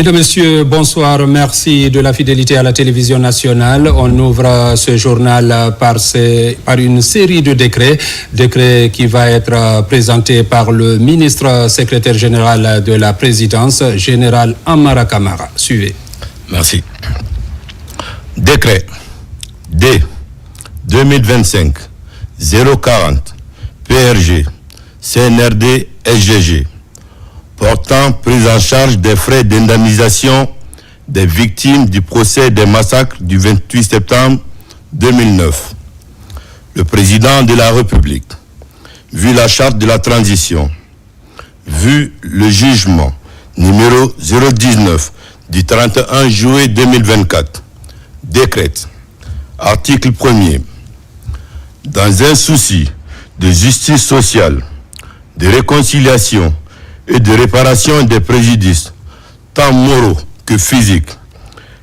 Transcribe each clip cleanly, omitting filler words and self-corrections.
Mesdames, Messieurs, bonsoir. Merci de la fidélité à la télévision nationale. On ouvre ce journal par une série de décrets qui va être présenté par le ministre secrétaire général de la présidence, général Amara Kamara. Suivez. Merci. Décret D 2025 040 PRG CNRD SGG portant prise en charge des frais d'indemnisation des victimes du procès des massacres du 28 septembre 2009. Le président de la République, vu la charte de la transition, vu le jugement numéro 019 du 31 juillet 2024, décrète, article 1er, dans un souci de justice sociale, de réconciliation et de réparation des préjudices, tant moraux que physiques,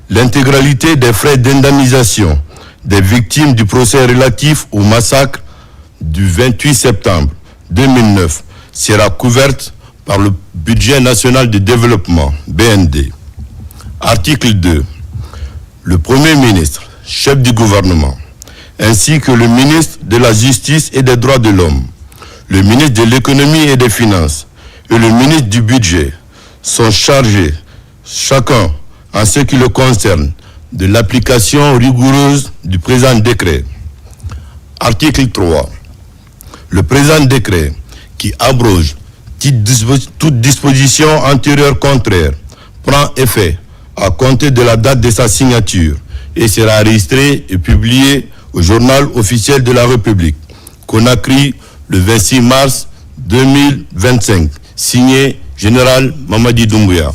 l'intégralité des frais d'indemnisation des victimes du procès relatif au massacre du 28 septembre 2009 sera couverte par le budget national de développement, BND. Article 2. Le Premier ministre, chef du gouvernement, ainsi que le ministre de la Justice et des Droits de l'Homme, le ministre de l'Économie et des Finances et le ministre du Budget sont chargés, chacun en ce qui le concerne, de l'application rigoureuse du présent décret. Article 3. Le présent décret, qui abroge toute disposition antérieure contraire, prend effet à compter de la date de sa signature et sera enregistré et publié au journal officiel de la République, Conakry, le 26 mars 2025, signé Général Mamadi Doumbouya.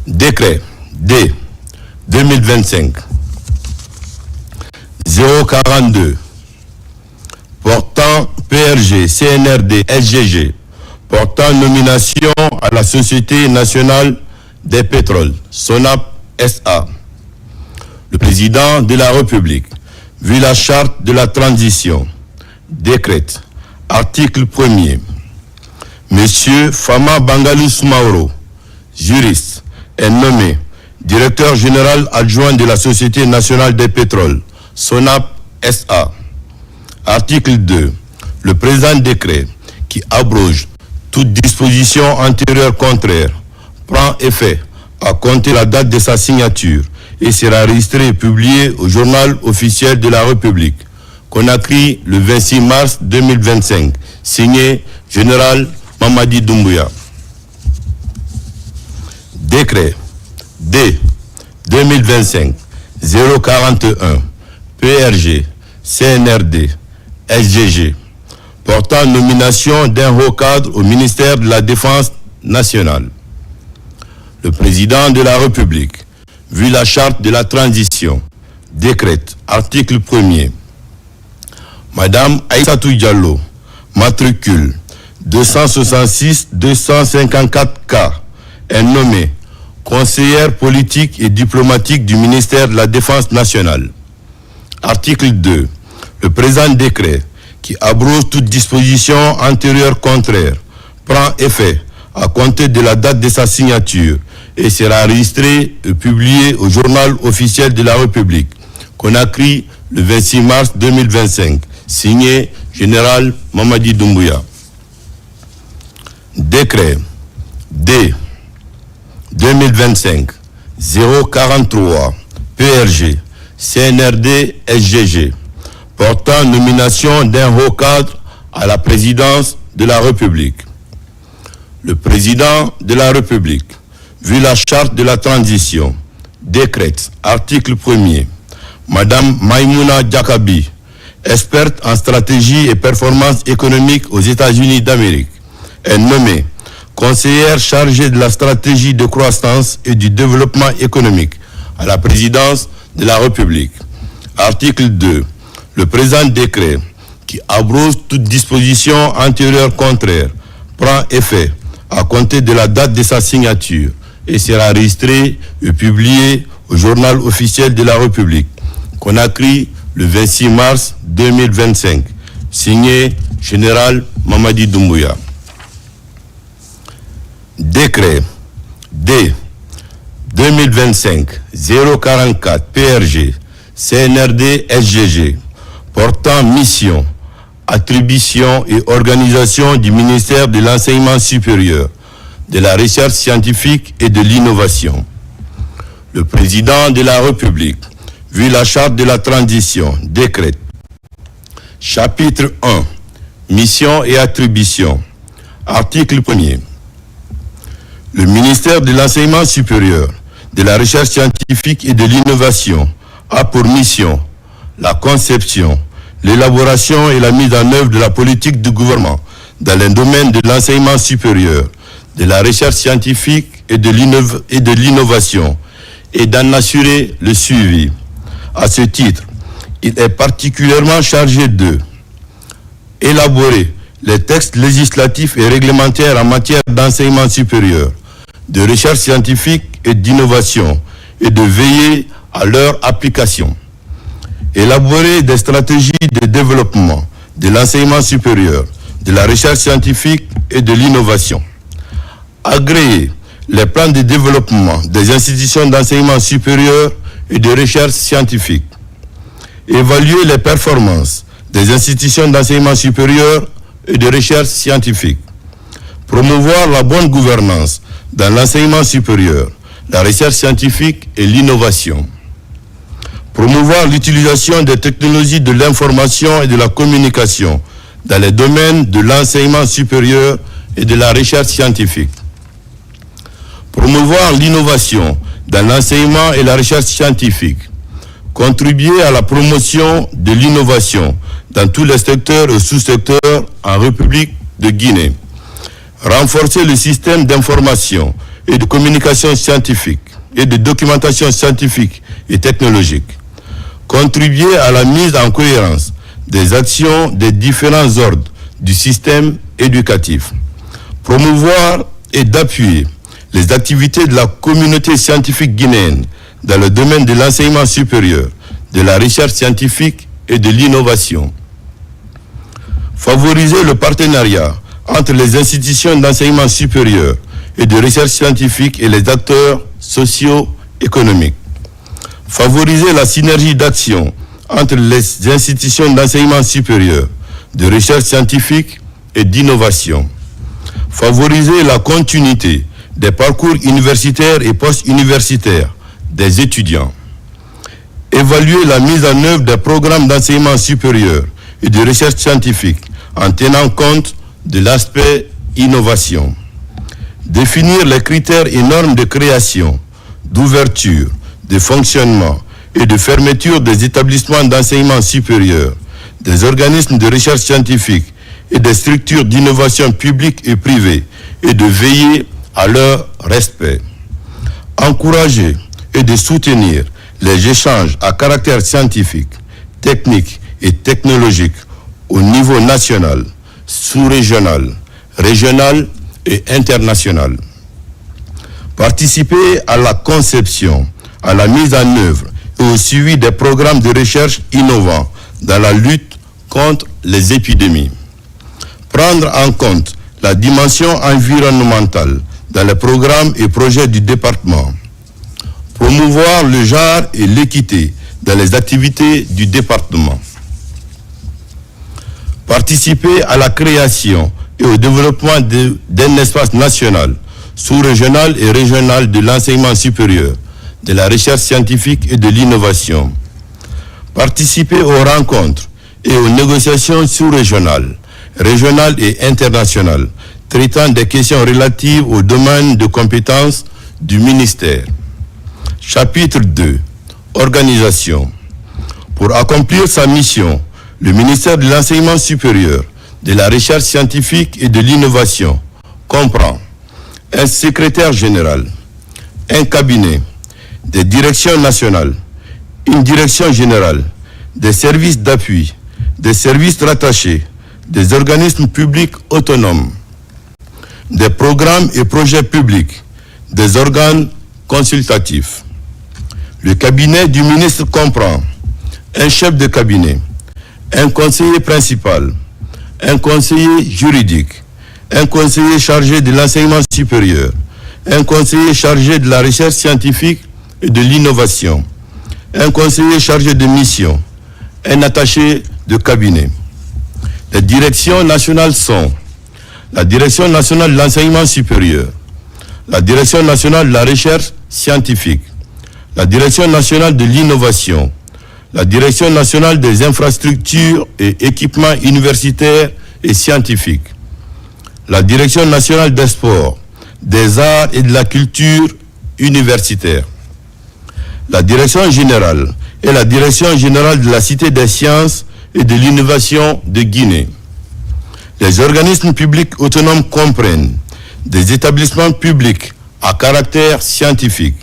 Décret D 2025 042 portant PRG, CNRD, SGG, portant nomination à la Société nationale des pétroles, SONAP SA. Le président de la République, vu la charte de la transition, décrète, article 1er, Monsieur Fama Bangalus Mauro, juriste, est nommé directeur général adjoint de la Société nationale des pétroles, SONAP SA. Article 2. Le présent décret, qui abroge toute disposition antérieure contraire, prend effet à compter la date de sa signature et sera enregistré et publié au journal officiel de la République, Conakry, le 26 mars 2025, signé Général Mamadi Doumbouya. Décret D 2025 041 PRG CNRD SGG portant nomination d'un haut cadre au ministère de la Défense nationale. Le président de la République, vu la charte de la transition, décrète, article 1er, Madame Aïssatou Diallo, matricule 266-254K, est nommée conseillère politique et diplomatique du ministère de la Défense nationale. Article 2. Le présent décret, qui abroge toute disposition antérieure contraire, prend effet à compter de la date de sa signature et sera enregistré et publié au journal officiel de la République, Conakry, le 26 mars 2025, signé Général Mamadi Doumbouya. Décret D 2025 043 PRG CNRD SGG portant nomination d'un haut cadre à la présidence de la République. Le président de la République, vu la charte de la transition, décrète, article 1er, Madame Maïmouna Diakabi, experte en stratégie et performance économique aux États-Unis d'Amérique, est nommée conseillère chargée de la stratégie de croissance et du développement économique à la présidence de la République. Article 2. Le présent décret, qui abroge toute disposition antérieure contraire, prend effet à compter de la date de sa signature et sera enregistré et publié au journal officiel de la République, Conakry, le 26 mars 2025, signé Général Mamadi Doumbouya. Décret D 2025-044 PRG CNRD SGG portant mission, attribution et organisation du ministère de l'Enseignement supérieur, de la Recherche scientifique et de l'Innovation. Le président de la République, vu la charte de la transition, décrète. Chapitre 1. Mission et attribution. Article 1er. Le ministère de l'Enseignement supérieur, de la Recherche scientifique et de l'Innovation a pour mission la conception, l'élaboration et la mise en œuvre de la politique du gouvernement dans les domaines de l'enseignement supérieur, de la recherche scientifique et de l'innovation, et d'en assurer le suivi. À ce titre, il est particulièrement chargé de élaborer les textes législatifs et réglementaires en matière d'enseignement supérieur, de recherche scientifique et d'innovation, et de veiller à leur application. Élaborer des stratégies de développement de l'enseignement supérieur, de la recherche scientifique et de l'innovation. Agréer les plans de développement des institutions d'enseignement supérieur et de recherche scientifique. Évaluer les performances des institutions d'enseignement supérieur et de recherche scientifique. Promouvoir la bonne gouvernance dans l'enseignement supérieur, la recherche scientifique et l'innovation. Promouvoir l'utilisation des technologies de l'information et de la communication dans les domaines de l'enseignement supérieur et de la recherche scientifique. Promouvoir l'innovation dans l'enseignement et la recherche scientifique. Contribuer à la promotion de l'innovation dans tous les secteurs et sous-secteurs en République de Guinée. Renforcer le système d'information et de communication scientifique et de documentation scientifique et technologique. Contribuer à la mise en cohérence des actions des différents ordres du système éducatif. Promouvoir et d'appuyer les activités de la communauté scientifique guinéenne dans le domaine de l'enseignement supérieur, de la recherche scientifique et de l'innovation. Favoriser le partenariat entre les institutions d'enseignement supérieur et de recherche scientifique et les acteurs socio-économiques. Favoriser la synergie d'action entre les institutions d'enseignement supérieur, de recherche scientifique et d'innovation. Favoriser la continuité des parcours universitaires et post-universitaires des étudiants. Évaluer la mise en œuvre des programmes d'enseignement supérieur et de recherche scientifique en tenant compte de l'aspect innovation. Définir les critères et normes de création, d'ouverture, de fonctionnement et de fermeture des établissements d'enseignement supérieur, des organismes de recherche scientifique et des structures d'innovation publiques et privées, et de veiller à leur respect. Encourager et de soutenir les échanges à caractère scientifique, technique et technologique au niveau national, sous-régional, régional et international. Participer à la conception, à la mise en œuvre et au suivi des programmes de recherche innovants dans la lutte contre les épidémies. Prendre en compte la dimension environnementale dans les programmes et projets du département. Promouvoir le genre et l'équité dans les activités du département. Participer à la création et au développement d'un espace national, sous-régional et régional de l'enseignement supérieur, de la recherche scientifique et de l'innovation. Participer aux rencontres et aux négociations sous-régionales, régionales et internationales, traitant des questions relatives au domaine de compétences du ministère. Chapitre 2. Organisation. Pour accomplir sa mission, le ministère de l'Enseignement supérieur, de la Recherche scientifique et de l'Innovation comprend un secrétaire général, un cabinet, des directions nationales, une direction générale, des services d'appui, des services rattachés, des organismes publics autonomes, des programmes et projets publics, des organes consultatifs. Le cabinet du ministre comprend un chef de cabinet, un conseiller principal, un conseiller juridique, un conseiller chargé de l'enseignement supérieur, un conseiller chargé de la recherche scientifique et de l'innovation, un conseiller chargé de mission, un attaché de cabinet. Les directions nationales sont la Direction nationale de l'enseignement supérieur, la Direction nationale de la recherche scientifique, la Direction nationale de l'innovation, la Direction nationale des infrastructures et équipements universitaires et scientifiques, la Direction nationale des sports, des arts et de la culture universitaire, la Direction générale et la Direction générale de la Cité des sciences et de l'innovation de Guinée. Les organismes publics autonomes comprennent des établissements publics à caractère scientifique,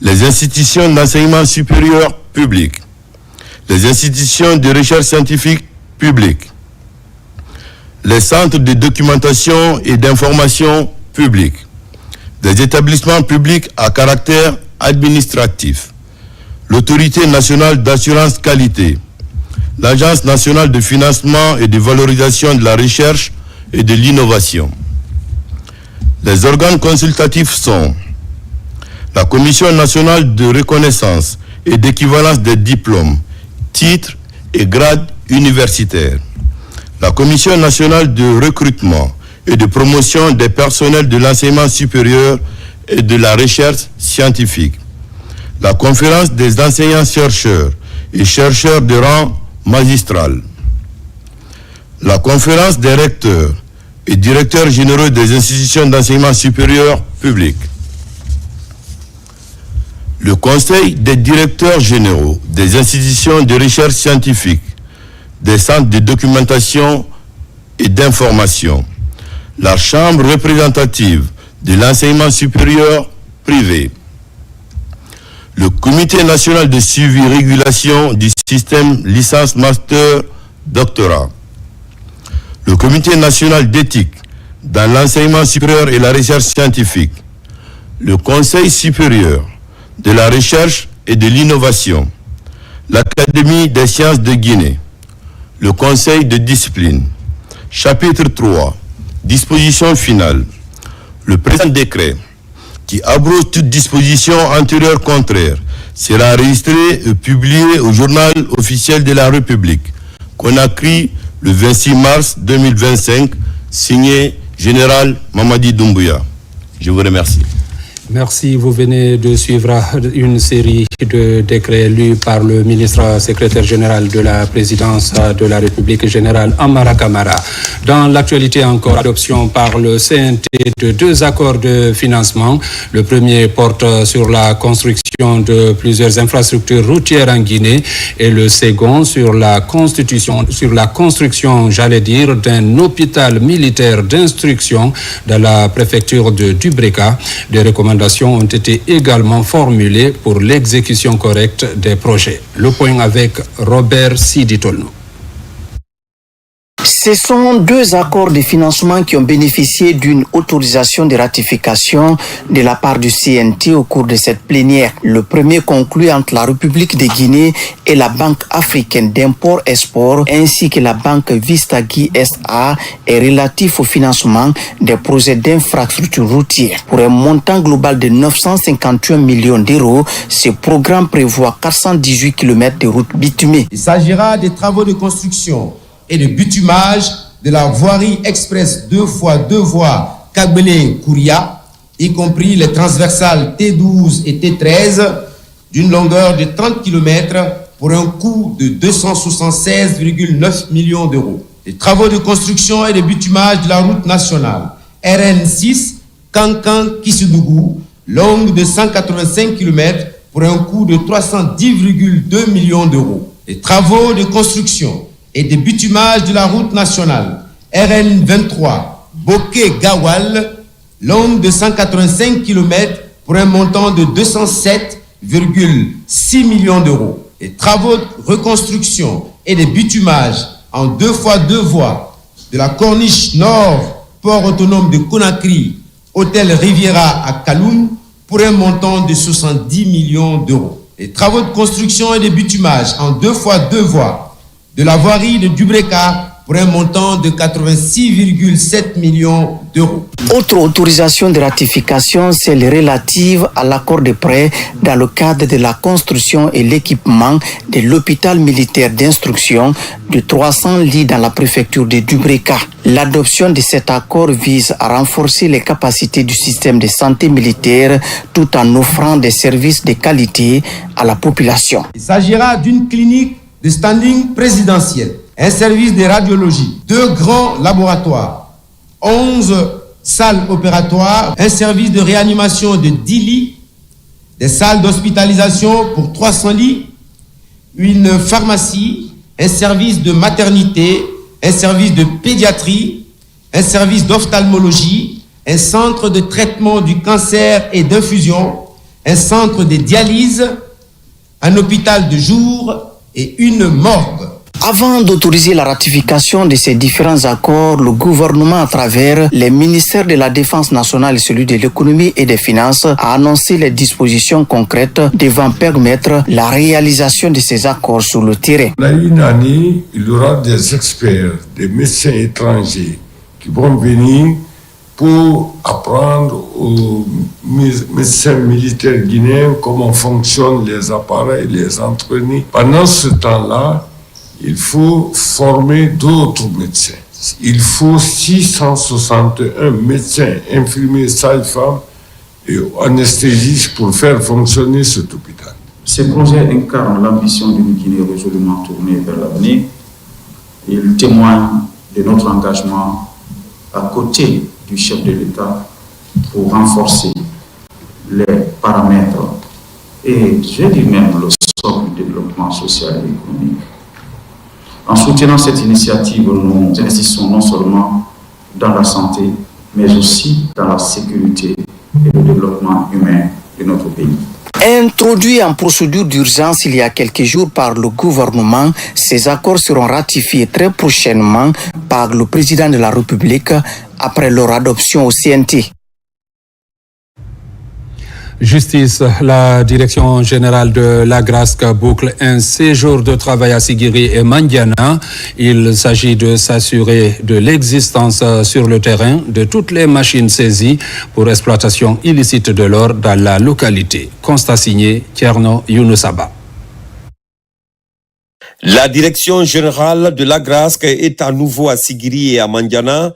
les institutions d'enseignement supérieur public, les institutions de recherche scientifique publiques, les centres de documentation et d'information publics, des établissements publics à caractère administratif, l'Autorité nationale d'assurance qualité, l'Agence nationale de financement et de valorisation de la recherche et de l'innovation. Les organes consultatifs sont la Commission nationale de reconnaissance et d'équivalence des diplômes, titres et grades universitaires, la Commission nationale de recrutement et de promotion des personnels de l'enseignement supérieur et de la recherche scientifique, la Conférence des enseignants-chercheurs et chercheurs de rang magistral, la Conférence des recteurs et directeurs généraux des institutions d'enseignement supérieur public, le Conseil des directeurs généraux des institutions de recherche scientifique, des centres de documentation et d'information, la Chambre représentative de l'enseignement supérieur privé, le Comité national de suivi et régulation du système licence master doctorat, le Comité national d'éthique dans l'enseignement supérieur et la recherche scientifique, le Conseil supérieur de la recherche et de l'innovation, l'Académie des sciences de Guinée, le Conseil de discipline. Chapitre 3. Disposition finale. Le présent décret, qui abroge toute disposition antérieure contraire, sera enregistré et publié au journal officiel de la République, Conakry, le 26 mars 2025, signé Général Mamadi Doumbouya. Je vous remercie. Merci. Vous venez de suivre une série de décrets lus par le ministre secrétaire général de la présidence de la République, général Amara Kamara. Dans l'actualité encore, adoption par le CNT de 2 accords de financement. Le premier porte sur la construction de plusieurs infrastructures routières en Guinée et le second sur la construction, j'allais dire, d'un hôpital militaire d'instruction dans la préfecture de Dubreka. Des recommandations ont été également formulées pour l'exécution correcte des projets. Le point avec Robert Siditolno. Ce sont 2 accords de financement qui ont bénéficié d'une autorisation de ratification de la part du CNT au cours de cette plénière. Le premier conclu entre la République de Guinée et la Banque africaine d'import-export ainsi que la Banque Vistagui SA est relatif au financement des projets d'infrastructures routières. Pour un montant global de 951 millions d'euros, ce programme prévoit 418 km de routes bitumées. Il s'agira des travaux de construction et de bitumage de la voirie express 2x2 voies Kagbele-Kouria, y compris les transversales T12 et T13, d'une longueur de 30 km pour un coût de 276,9 millions d'euros. Les travaux de construction et de bitumage de la route nationale RN6 Kankan-Kisudougou, longue de 185 km pour un coût de 310,2 millions d'euros. Les travaux de construction et de bitumage de la route nationale RN23 Boké-Gawal, longue de 185 km pour un montant de 207,6 millions d'euros. Les travaux de reconstruction et de bitumage en 2x2 voies de la corniche nord, port autonome de Conakry, hôtel Riviera à Kaloum, pour un montant de 70 millions d'euros. Les travaux de construction et de bitumage en 2x2 voies de la voirie de Dubreka pour un montant de 86,7 millions d'euros. Autre autorisation de ratification, celle relative à l'accord de prêt dans le cadre de la construction et l'équipement de l'hôpital militaire d'instruction de 300 lits dans la préfecture de Dubreka. L'adoption de cet accord vise à renforcer les capacités du système de santé militaire tout en offrant des services de qualité à la population. Il s'agira d'une clinique de standing présidentiel, un service de radiologie, 2 grands laboratoires, 11 salles opératoires, un service de réanimation de 10 lits, des salles d'hospitalisation pour 300 lits, une pharmacie, un service de maternité, un service de pédiatrie, un service d'ophtalmologie, un centre de traitement du cancer et d'infusion, un centre de dialyse, un hôpital de jour et une morgue. Avant d'autoriser la ratification de ces différents accords, le gouvernement, à travers les ministères de la Défense nationale et celui de l'économie et des finances, a annoncé les dispositions concrètes devant permettre la réalisation de ces accords sur le terrain. Là, une année, il y aura des experts, des médecins étrangers qui vont venir pour apprendre aux médecins militaires guinéens comment fonctionnent les appareils, les entraîner. Pendant ce temps-là, il faut former d'autres médecins. Il faut 661 médecins, infirmiers, sages-femmes et anesthésistes pour faire fonctionner cet hôpital. Ce projet incarne l'ambition d'une Guinée résolument tournée vers l'avenir. Il témoigne de notre engagement à côté du chef de l'État pour renforcer les paramètres et, je dis même, le socle du développement social et économique. En soutenant cette initiative, nous investissons non seulement dans la santé, mais aussi dans la sécurité et le développement humain de notre pays. Introduits en procédure d'urgence il y a quelques jours par le gouvernement, ces accords seront ratifiés très prochainement par le président de la République après leur adoption au CNT. Justice, la direction générale de l'Agrasc boucle un séjour de travail à Sigiri et Mandiana. Il s'agit de s'assurer de l'existence sur le terrain de toutes les machines saisies pour exploitation illicite de l'or dans la localité. Constat signé Tierno Younoussaba. La direction générale de l'Agrasc est à nouveau à Sigiri et à Mandiana.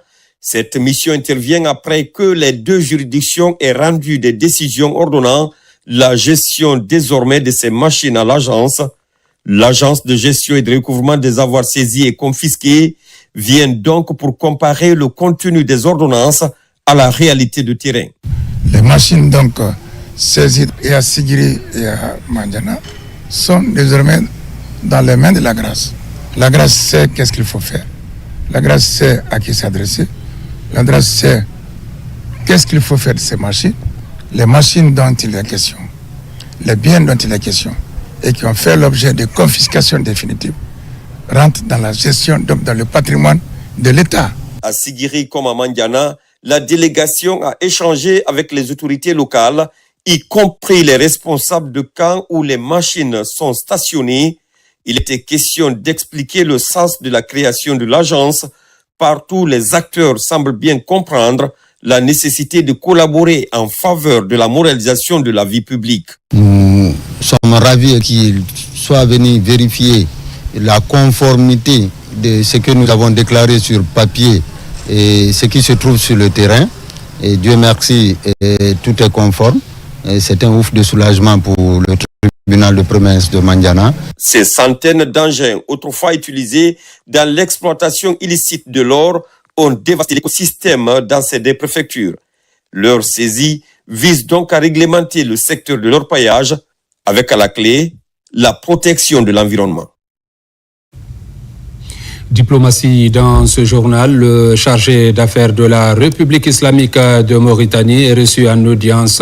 Cette mission intervient après que les 2 juridictions aient rendu des décisions ordonnant la gestion désormais de ces machines à l'agence. L'agence de gestion et de recouvrement des avoirs saisis et confisqués vient donc pour comparer le contenu des ordonnances à la réalité de terrain. Les machines donc saisies à Sigiri et à Mandiana sont désormais dans les mains de l'Agrasc. L'Agrasc sait qu'est-ce qu'il faut faire. L'Agrasc sait à qui s'adresser. L'Agrasc sait qu'est-ce qu'il faut faire de ces machines, les machines dont il est question, les biens dont il est question, et qui ont fait l'objet de confiscation définitive, rentrent dans la gestion, donc dans le patrimoine de l'État. À Sigiri comme à Mandiana, la délégation a échangé avec les autorités locales, y compris les responsables de camps où les machines sont stationnées. Il était question d'expliquer le sens de la création de l'agence. Partout, les acteurs semblent bien comprendre la nécessité de collaborer en faveur de la moralisation de la vie publique. Nous sommes ravis qu'il soit venu vérifier la conformité de ce que nous avons déclaré sur papier et ce qui se trouve sur le terrain. Et Dieu merci, tout est conforme. Et c'est un ouf de soulagement pour le tribunal de promesse de Mandiana. Ces centaines d'engins autrefois utilisés dans l'exploitation illicite de l'or ont dévasté l'écosystème dans ces 2 préfectures. Leur saisie vise donc à réglementer le secteur de l'orpaillage avec à la clé la protection de l'environnement. Diplomatie dans ce journal, le chargé d'affaires de la République islamique de Mauritanie est reçu en audience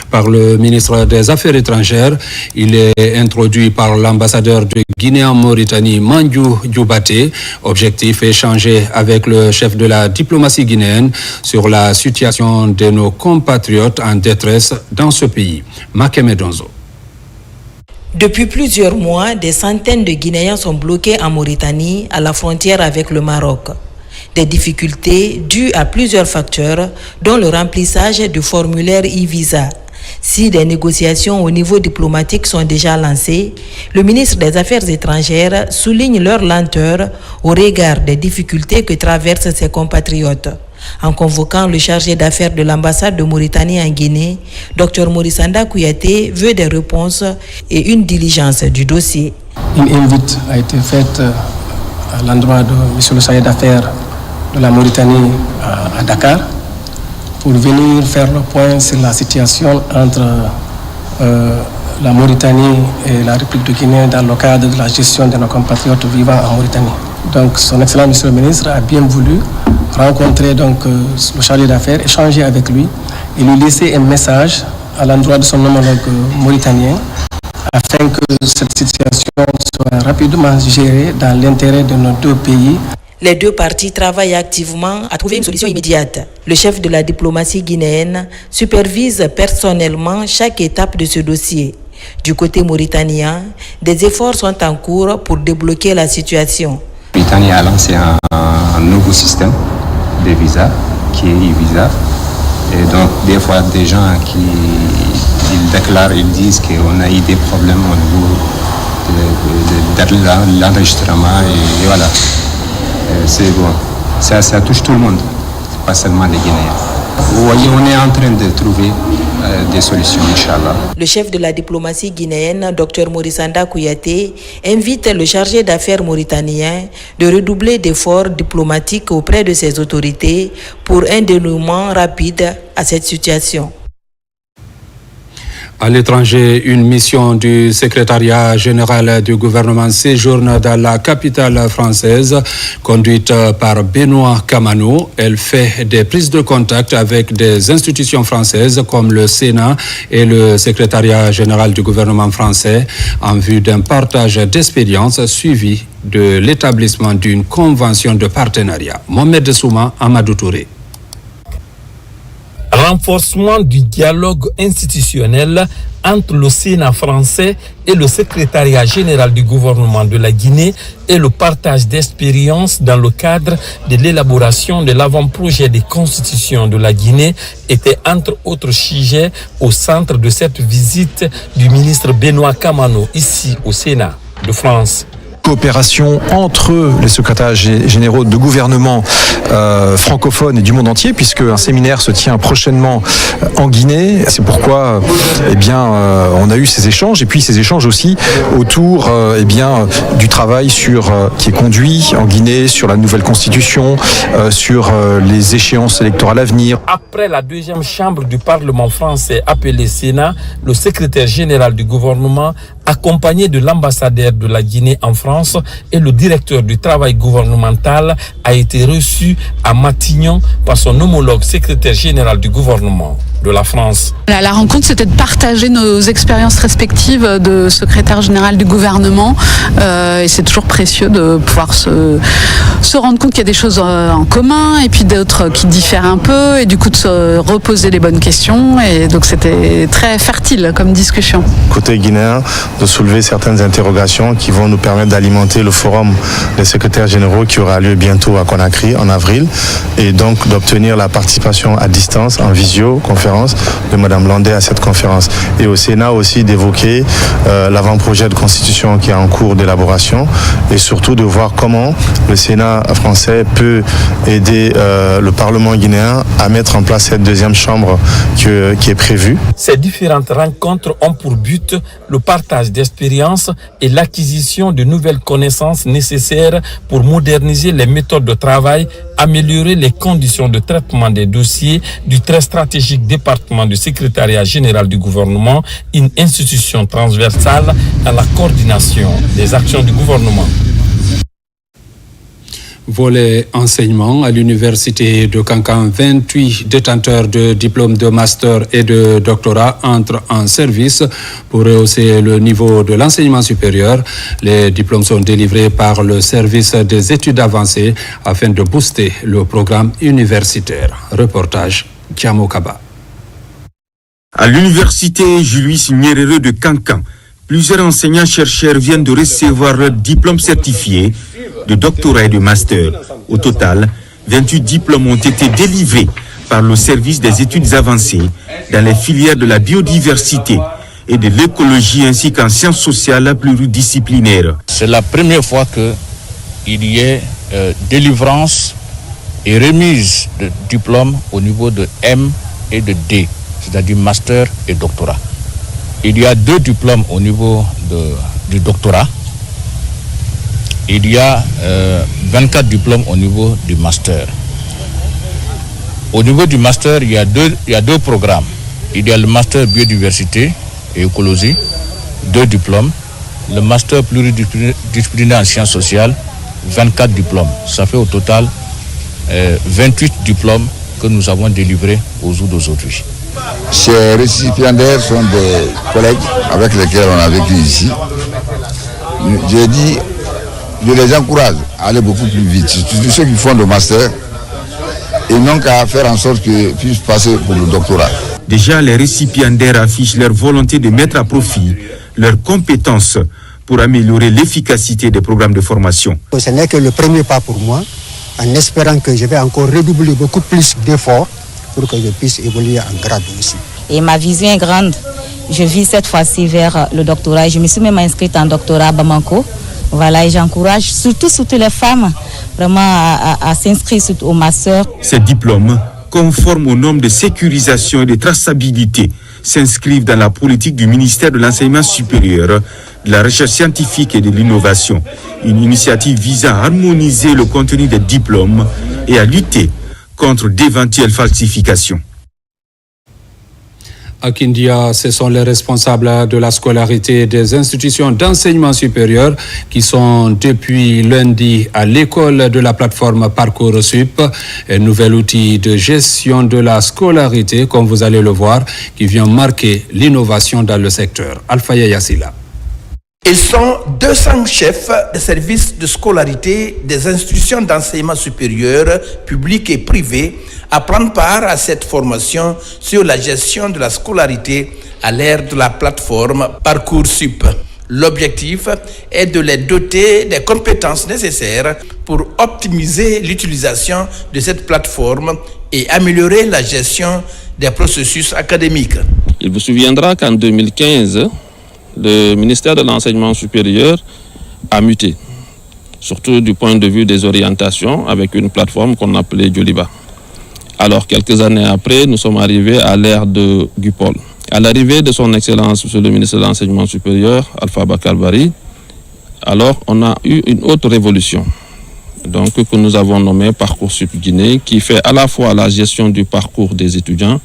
par le ministre des Affaires étrangères. Il est introduit par l'ambassadeur de Guinée en Mauritanie, Mandiou Dioubate. Objectif, échanger avec le chef de la diplomatie guinéenne sur la situation de nos compatriotes en détresse dans ce pays. Makeme Donzo. Depuis plusieurs mois, des centaines de Guinéens sont bloqués en Mauritanie, à la frontière avec le Maroc. Des difficultés dues à plusieurs facteurs, dont le remplissage du formulaire e-visa. Si des négociations au niveau diplomatique sont déjà lancées, le ministre des Affaires étrangères souligne leur lenteur au regard des difficultés que traversent ses compatriotes. En convoquant le chargé d'affaires de l'ambassade de Mauritanie en Guinée, Dr Morissanda Kouyaté veut des réponses et une diligence du dossier. Une invite a été faite à l'endroit de M. le chargé d'affaires de la Mauritanie à Dakar pour venir faire le point sur la situation entre la Mauritanie et la République de Guinée dans le cadre de la gestion de nos compatriotes vivant en Mauritanie. Donc, son Excellence Monsieur le Ministre a bien voulu rencontrer donc le chargé d'affaires, échanger avec lui et lui laisser un message à l'endroit de son homologue mauritanien afin que cette situation soit rapidement gérée dans l'intérêt de nos deux pays. Les deux parties travaillent activement à trouver une solution immédiate. Le chef de la diplomatie guinéenne supervise personnellement chaque étape de ce dossier. Du côté mauritanien, des efforts sont en cours pour débloquer la situation. La Mauritanie a lancé un nouveau système de visa qui est e-visa. Et donc, des fois, des gens qui déclarent, ils disent qu'on a eu des problèmes au niveau de l'enregistrement et voilà. C'est bon. Ça touche tout le monde, pas seulement les Guinéens. Vous voyez, on est en train de trouver des solutions, Inch'Allah. Le chef de la diplomatie guinéenne, Dr Morissanda Kouyaté, invite le chargé d'affaires mauritanien de redoubler d'efforts diplomatiques auprès de ses autorités pour un dénouement rapide à cette situation. À l'étranger, une mission du secrétariat général du gouvernement séjourne dans la capitale française, conduite par Benoît Kamano. Elle fait des prises de contact avec des institutions françaises comme le Sénat et le secrétariat général du gouvernement français en vue d'un partage d'expériences suivi de l'établissement d'une convention de partenariat. Mohamed Souma, Amadou Touré. Renforcement du dialogue institutionnel entre le Sénat français et le secrétariat général du gouvernement de la Guinée et le partage d'expériences dans le cadre de l'élaboration de l'avant-projet de constitution de la Guinée étaient entre autres sujets au centre de cette visite du ministre Benoît Kamano ici au Sénat de France. Coopération entre les secrétaires généraux de gouvernement francophones et du monde entier, puisque un séminaire se tient prochainement en Guinée. C'est pourquoi on a eu ces échanges, et puis ces échanges aussi autour du travail qui est conduit en Guinée sur la nouvelle constitution, sur les échéances électorales à venir. Après la deuxième chambre du Parlement français appelée Sénat, le secrétaire général du gouvernement, accompagné de l'ambassadeur de la Guinée en France et le directeur du travail gouvernemental, a été reçu à Matignon par son homologue secrétaire général du gouvernement de la France. La rencontre, c'était de partager nos expériences respectives de secrétaire général du gouvernement et c'est toujours précieux de pouvoir se rendre compte qu'il y a des choses en commun et puis d'autres qui diffèrent un peu et du coup de se reposer les bonnes questions, et donc c'était très fertile comme discussion. Côté guinéen, de soulever certaines interrogations qui vont nous permettre d'alimenter le forum des secrétaires généraux qui aura lieu bientôt à Conakry en avril, et donc d'obtenir la participation à distance en visioconférence de Mme Landais à cette conférence, et au Sénat aussi d'évoquer l'avant-projet de constitution qui est en cours d'élaboration, et surtout de voir comment le Sénat français peut aider le Parlement guinéen à mettre en place cette deuxième chambre qui est prévue. Ces différentes rencontres ont pour but le partage d'expériences et l'acquisition de nouvelles connaissances nécessaires pour moderniser les méthodes de travail, améliorer les conditions de traitement des dossiers du très stratégique département du secrétariat général du gouvernement, une institution transversale à la coordination des actions du gouvernement. Volet enseignement à l'université de Kankan, 28 détenteurs de diplômes de master et de doctorat entrent en service pour rehausser le niveau de l'enseignement supérieur. Les diplômes sont délivrés par le service des études avancées afin de booster le programme universitaire. Reportage Kiamo Kaba. À l'université Julius Nyerere de Kankan, plusieurs enseignants-chercheurs viennent de recevoir leur diplôme certifié de doctorat et de master. Au total, 28 diplômes ont été délivrés par le service des études avancées dans les filières de la biodiversité et de l'écologie ainsi qu'en sciences sociales pluridisciplinaires. C'est la première fois qu'il y ait délivrance et remise de diplômes au niveau de M et de D, c'est-à-dire master et doctorat. Il y a 2 diplômes au niveau du doctorat. Il y a 24 diplômes au niveau du master. Au niveau du master, il y a deux programmes. Il y a le master biodiversité et écologie, 2 diplômes. Le master pluridisciplinaire en sciences sociales, 24 diplômes. Ça fait au total 28 diplômes que nous avons délivrés au jour d'aujourd'hui. Ces récipiendaires sont des collègues avec lesquels on a vécu ici. J'ai dit, je les encourage à aller beaucoup plus vite, surtout ceux qui font le master. Et n'ont qu'à faire en sorte qu'ils puissent passer pour le doctorat. Déjà, les récipiendaires affichent leur volonté de mettre à profit leurs compétences pour améliorer l'efficacité des programmes de formation. Ce n'est que le premier pas pour moi, en espérant que je vais encore redoubler beaucoup plus d'efforts pour que je puisse évoluer en grade aussi. Et ma vision est grande. Je vis cette fois-ci vers le doctorat. Je me suis même inscrite en doctorat à Bamako. Voilà, et j'encourage surtout les femmes vraiment à s'inscrire au master. Ces diplômes, conformes aux normes de sécurisation et de traçabilité, s'inscrivent dans la politique du ministère de l'Enseignement supérieur, de la recherche scientifique et de l'innovation. Une initiative visant à harmoniser le contenu des diplômes et à lutter contre d'éventuelles falsifications. À Kindia, ce sont les responsables de la scolarité des institutions d'enseignement supérieur qui sont depuis lundi à l'école de la plateforme Parcoursup, un nouvel outil de gestion de la scolarité, comme vous allez le voir, qui vient marquer l'innovation dans le secteur. Alpha Yassila. Ils sont 200 chefs de services de scolarité des institutions d'enseignement supérieur, publics et privés, à prendre part à cette formation sur la gestion de la scolarité à l'ère de la plateforme Parcoursup. L'objectif est de les doter des compétences nécessaires pour optimiser l'utilisation de cette plateforme et améliorer la gestion des processus académiques. Il vous souviendra qu'en 2015, le ministère de l'Enseignement supérieur a muté, surtout du point de vue des orientations, avec une plateforme qu'on appelait Joliba. Alors, quelques années après, nous sommes arrivés à l'ère de Gupol. À l'arrivée de son Excellence, Monsieur le ministre de l'Enseignement supérieur, Alpha Bakar Bari, alors on a eu une autre révolution, donc que nous avons nommée Parcoursup Guinée, qui fait à la fois la gestion du parcours des étudiants,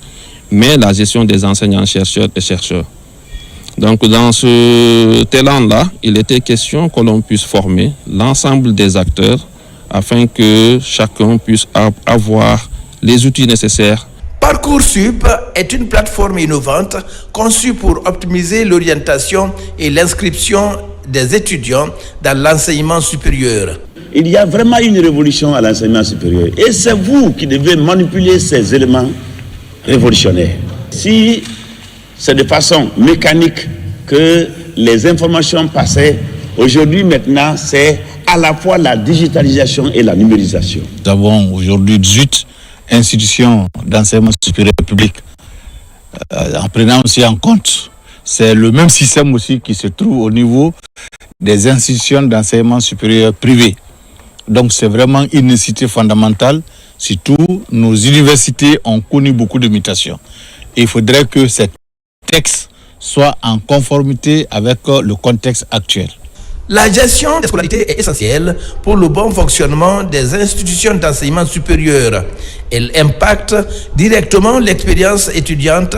mais la gestion des enseignants, chercheurs et chercheurs. Donc dans ce élan-là, il était question que l'on puisse former l'ensemble des acteurs afin que chacun puisse avoir les outils nécessaires. Parcoursup est une plateforme innovante conçue pour optimiser l'orientation et l'inscription des étudiants dans l'enseignement supérieur. Il y a vraiment une révolution à l'enseignement supérieur et c'est vous qui devez manipuler ces éléments révolutionnaires. Si c'est de façon mécanique que les informations passaient, aujourd'hui maintenant c'est à la fois la digitalisation et la numérisation. Nous avons aujourd'hui 18 institutions d'enseignement supérieur public. En prenant aussi en compte, c'est le même système aussi qui se trouve au niveau des institutions d'enseignement supérieur privées. Donc c'est vraiment une nécessité fondamentale, surtout nos universités ont connu beaucoup de mutations. Et il faudrait que ces textes soient en conformité avec le contexte actuel. La gestion des scolarités est essentielle pour le bon fonctionnement des institutions d'enseignement supérieur. Elle impacte directement l'expérience étudiante,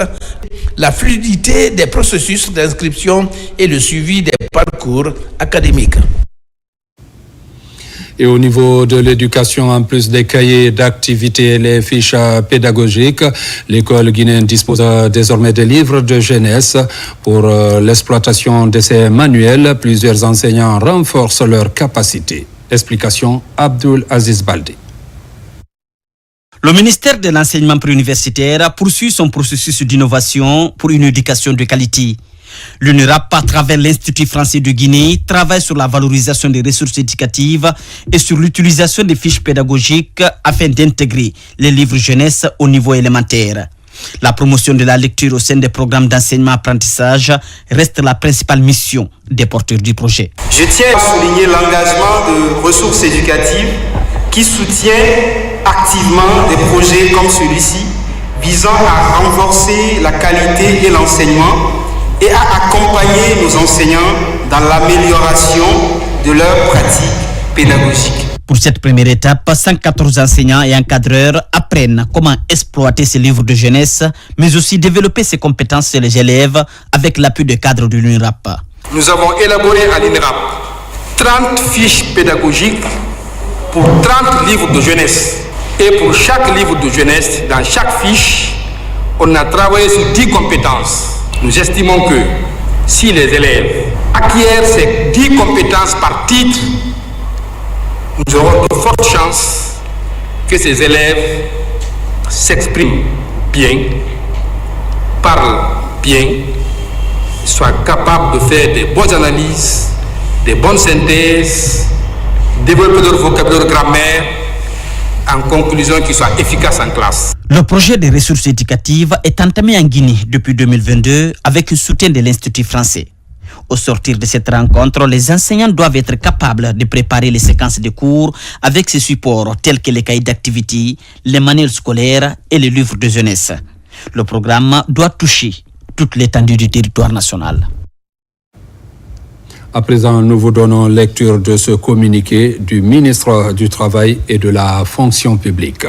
la fluidité des processus d'inscription et le suivi des parcours académiques. Et au niveau de l'éducation, en plus des cahiers d'activités et les fiches pédagogiques, l'école guinéenne dispose désormais des livres de jeunesse pour l'exploitation de ces manuels. Plusieurs enseignants renforcent leurs capacités. Explication Abdul Aziz Baldi. Le ministère de l'enseignement préuniversitaire poursuit son processus d'innovation pour une éducation de qualité. L'UNIRAP, à travers l'Institut français de Guinée, travaille sur la valorisation des ressources éducatives et sur l'utilisation des fiches pédagogiques afin d'intégrer les livres jeunesse au niveau élémentaire. La promotion de la lecture au sein des programmes d'enseignement-apprentissage reste la principale mission des porteurs du projet. Je tiens à souligner l'engagement de ressources éducatives qui soutient activement des projets comme celui-ci visant à renforcer la qualité et l'enseignement et à accompagner nos enseignants dans l'amélioration de leurs pratiques pédagogiques. Pour cette première étape, 114 enseignants et encadreurs apprennent comment exploiter ces livres de jeunesse, mais aussi développer ses compétences chez les élèves avec l'appui de cadres de l'UNIRAP. Nous avons élaboré à l'UNIRAP 30 fiches pédagogiques pour 30 livres de jeunesse. Et pour chaque livre de jeunesse, dans chaque fiche, on a travaillé sur 10 compétences. Nous estimons que si les élèves acquièrent ces 10 compétences par titre, nous aurons de fortes chances que ces élèves s'expriment bien, parlent bien, soient capables de faire des bonnes analyses, des bonnes synthèses, développer leur vocabulaire grammaire, en conclusion qu'ils soient efficaces en classe. Le projet des ressources éducatives est entamé en Guinée depuis 2022 avec le soutien de l'Institut français. Au sortir de cette rencontre, les enseignants doivent être capables de préparer les séquences de cours avec ces supports tels que les cahiers d'activité, les manuels scolaires et les livres de jeunesse. Le programme doit toucher toute l'étendue du territoire national. À présent, nous vous donnons lecture de ce communiqué du ministre du Travail et de la Fonction publique.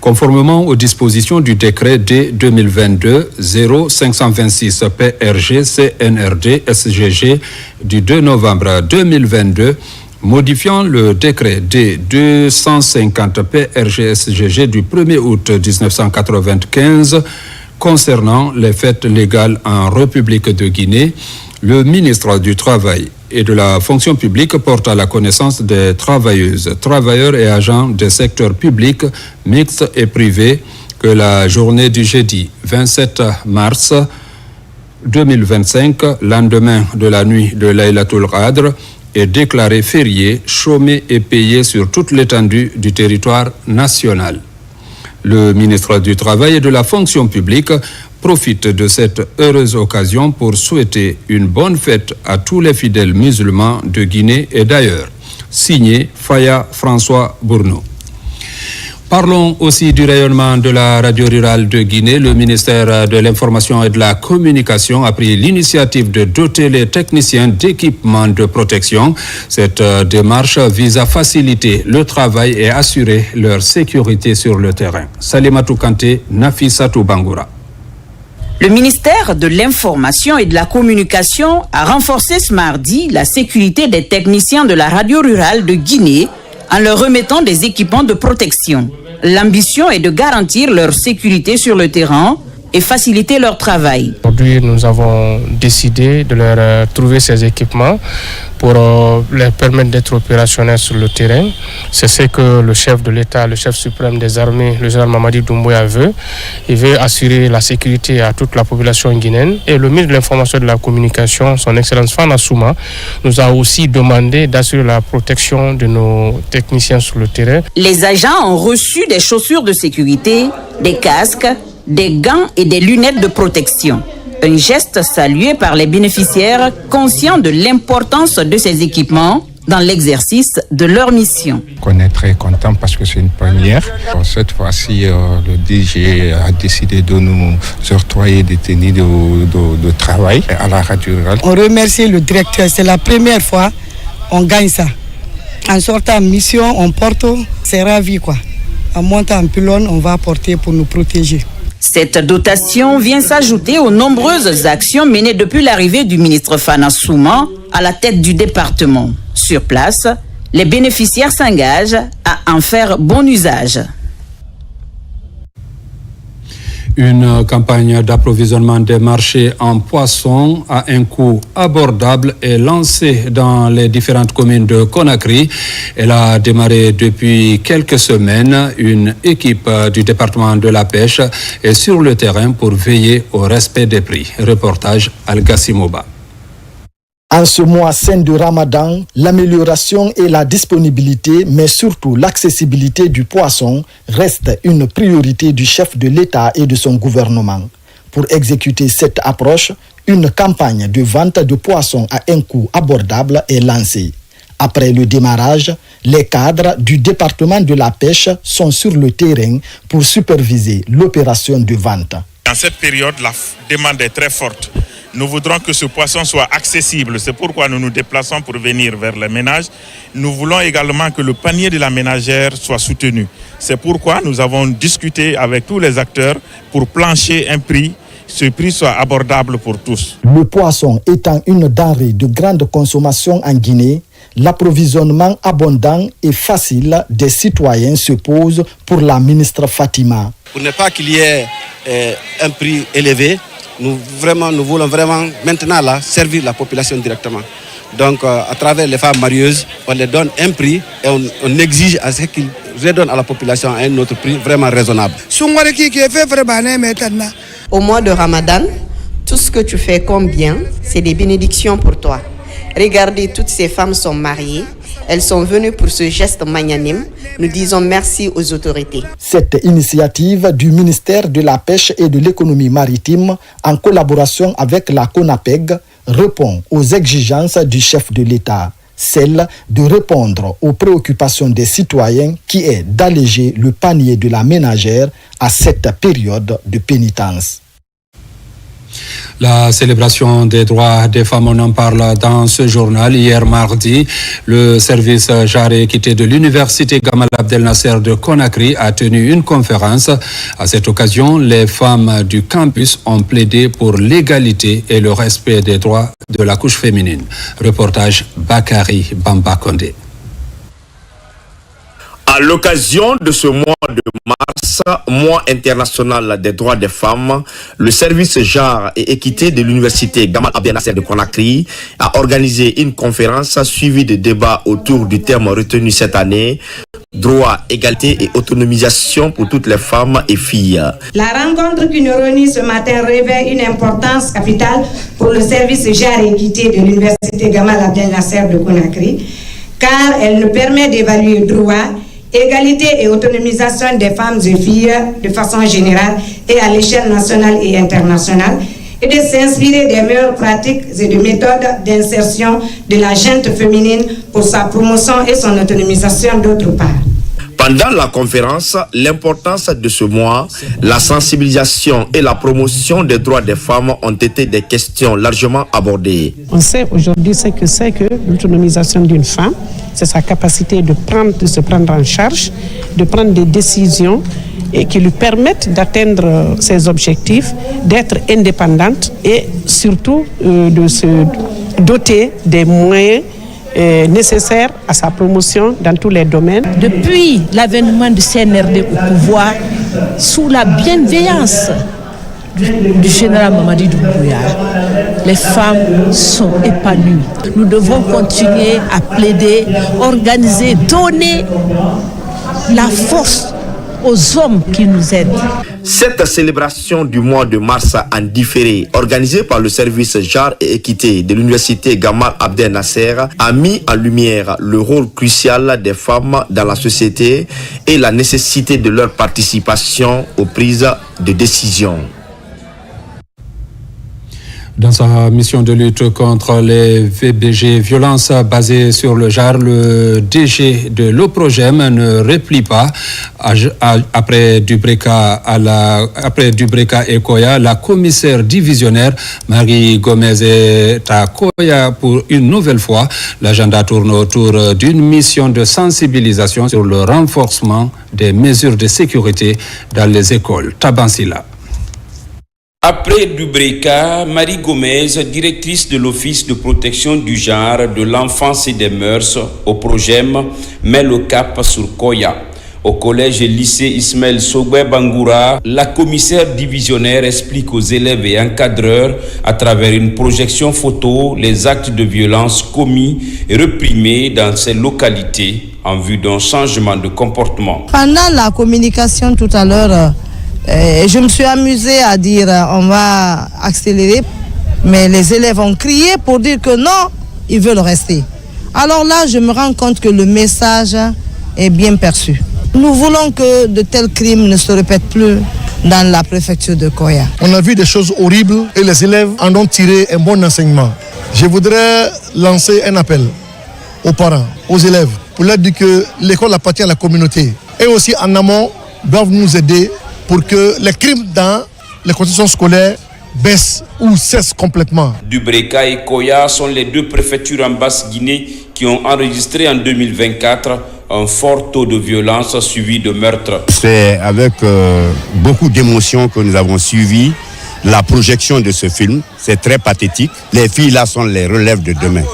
Conformément aux dispositions du décret D 2022-0526 PRG CNRD SGG du 2 novembre 2022, modifiant le décret D 250 PRG SGG du 1er août 1995 concernant les fêtes légales en République de Guinée, le ministre du Travail et de la Fonction publique porte à la connaissance des travailleuses, travailleurs et agents des secteurs publics, mixtes et privés que la journée du jeudi 27 mars 2025, lendemain de la nuit de Laylatul Qadr, est déclarée fériée, chômée et payée sur toute l'étendue du territoire national. Le ministre du Travail et de la Fonction publique profite de cette heureuse occasion pour souhaiter une bonne fête à tous les fidèles musulmans de Guinée et d'ailleurs. Signé Faya François Bourneau. Parlons aussi du rayonnement de la radio rurale de Guinée. Le ministère de l'Information et de la Communication a pris l'initiative de doter les techniciens d'équipements de protection. Cette démarche vise à faciliter le travail et assurer leur sécurité sur le terrain. Salimatou Kanté, Nafissatou Bangoura. Le ministère de l'Information et de la Communication a renforcé ce mardi la sécurité des techniciens de la radio rurale de Guinée en leur remettant des équipements de protection. L'ambition est de garantir leur sécurité sur le terrain et faciliter leur travail. Aujourd'hui, nous avons décidé de leur trouver ces équipements pour leur permettre d'être opérationnels sur le terrain. C'est ce que le chef de l'État, le chef suprême des armées, le général Mamadi Doumbouya veut. Il veut assurer la sécurité à toute la population guinéenne. Et le ministre de l'Information et de la Communication, son Excellence Fana Souma, nous a aussi demandé d'assurer la protection de nos techniciens sur le terrain. Les agents ont reçu des chaussures de sécurité, des casques, des gants et des lunettes de protection. Un geste salué par les bénéficiaires conscients de l'importance de ces équipements dans l'exercice de leur mission. On est très content parce que c'est une première. Cette fois-ci, le DG a décidé de nous octroyer des tenues de travail à la radio rurale. On remercie le directeur, c'est la première fois on gagne ça. En sortant en mission, on porte, c'est ravi quoi. En montant en pylône, on va porter pour nous protéger. Cette dotation vient s'ajouter aux nombreuses actions menées depuis l'arrivée du ministre Fana Souma à la tête du département. Sur place, les bénéficiaires s'engagent à en faire bon usage. Une campagne d'approvisionnement des marchés en poissons à un coût abordable est lancée dans les différentes communes de Conakry. Elle a démarré depuis quelques semaines. Une équipe du département de la pêche est sur le terrain pour veiller au respect des prix. Reportage Al-Gassimoba. En ce mois saint de Ramadan, l'amélioration et la disponibilité, mais surtout l'accessibilité du poisson, reste une priorité du chef de l'État et de son gouvernement. Pour exécuter cette approche, une campagne de vente de poissons à un coût abordable est lancée. Après le démarrage, les cadres du département de la pêche sont sur le terrain pour superviser l'opération de vente. Dans cette période, la demande est très forte. Nous voudrons que ce poisson soit accessible. C'est pourquoi nous nous déplaçons pour venir vers les ménages. Nous voulons également que le panier de la ménagère soit soutenu. C'est pourquoi nous avons discuté avec tous les acteurs pour plancher un prix. Ce prix soit abordable pour tous. Le poisson étant une denrée de grande consommation en Guinée, l'approvisionnement abondant et facile des citoyens se pose pour la ministre Fatima. Pour ne pas qu'il y ait un prix élevé, nous voulons vraiment maintenant là, servir la population directement. Donc à travers les femmes marieuses, on les donne un prix et on exige à ce qu'ils redonnent à la population un autre prix vraiment raisonnable. Au mois de Ramadan, tout ce que tu fais comme bien, c'est des bénédictions pour toi. Regardez, toutes ces femmes sont mariées. Elles sont venues pour ce geste magnanime. Nous disons merci aux autorités. Cette initiative du ministère de la Pêche et de l'Économie maritime, en collaboration avec la CONAPEG, répond aux exigences du chef de l'État, celle de répondre aux préoccupations des citoyens qui est d'alléger le panier de la ménagère à cette période de pénitence. La célébration des droits des femmes, on en parle dans ce journal. Hier mardi, le service genre et équité de l'université Gamal Abdel Nasser de Conakry a tenu une conférence. À cette occasion, les femmes du campus ont plaidé pour l'égalité et le respect des droits de la couche féminine. Reportage Bakari Bamba Kondé. À l'occasion de ce mois de mars, mois international des droits des femmes, le service genre et équité de l'université Gamal Abdel Nasser de Conakry a organisé une conférence suivie de débats autour du thème retenu cette année, droit, égalité et autonomisation pour toutes les femmes et filles. La rencontre qui nous réunit ce matin revêt une importance capitale pour le service genre et équité de l'université Gamal Abdel Nasser de Conakry, car elle nous permet d'évaluer droit, égalité et autonomisation des femmes et filles de façon générale et à l'échelle nationale et internationale et de s'inspirer des meilleures pratiques et de méthodes d'insertion de la gente féminine pour sa promotion et son autonomisation d'autre part. Pendant la conférence, l'importance de ce mois, la sensibilisation et la promotion des droits des femmes ont été des questions largement abordées. On sait aujourd'hui ce que c'est que l'autonomisation d'une femme, c'est sa capacité de se prendre en charge, de prendre des décisions et qui lui permettent d'atteindre ses objectifs, d'être indépendante et surtout de se doter des moyens nécessaire à sa promotion dans tous les domaines. Depuis l'avènement du CNRD au pouvoir, sous la bienveillance du général Mamadi Doumbouya, les femmes sont épanouies. Nous devons continuer à plaider, organiser, donner la force aux hommes qui nous aident. Cette célébration du mois de mars en différé, organisée par le service genre et équité de l'université Gamal Abdel Nasser, a mis en lumière le rôle crucial des femmes dans la société et la nécessité de leur participation aux prises de décision. Dans sa mission de lutte contre les VBG, violences basées sur le genre, le DG de l'Oprogem ne replie pas. Après Dubreka et Koya, la commissaire divisionnaire Marie Gomez est à Koya pour une nouvelle fois. L'agenda tourne autour d'une mission de sensibilisation sur le renforcement des mesures de sécurité dans les écoles. Tabansila. Après Dubreka, Marie Gomez, directrice de l'Office de protection du genre, de l'enfance et des mœurs au Progem, met le cap sur Koya. Au collège et lycée Ismaël Sogbe Bangoura, la commissaire divisionnaire explique aux élèves et encadreurs à travers une projection photo les actes de violence commis et réprimés dans ces localités en vue d'un changement de comportement. Pendant la communication tout à l'heure, je me suis amusée à dire on va accélérer, mais les élèves ont crié pour dire que non, ils veulent rester. Alors là, je me rends compte que le message est bien perçu. Nous voulons que de tels crimes ne se répètent plus dans la préfecture de Koya. On a vu des choses horribles et les élèves en ont tiré un bon enseignement. Je voudrais lancer un appel aux parents, aux élèves, pour leur dire que l'école appartient à la communauté. Et aussi en amont, doivent nous aider pour que les crimes dans les conditions scolaires baissent ou cessent complètement. Dubreka et Koya sont les deux préfectures en Basse-Guinée qui ont enregistré en 2024 un fort taux de violence suivi de meurtres. C'est avec beaucoup d'émotion que nous avons suivi la projection de ce film. C'est très pathétique. Les filles là sont les relèves de demain.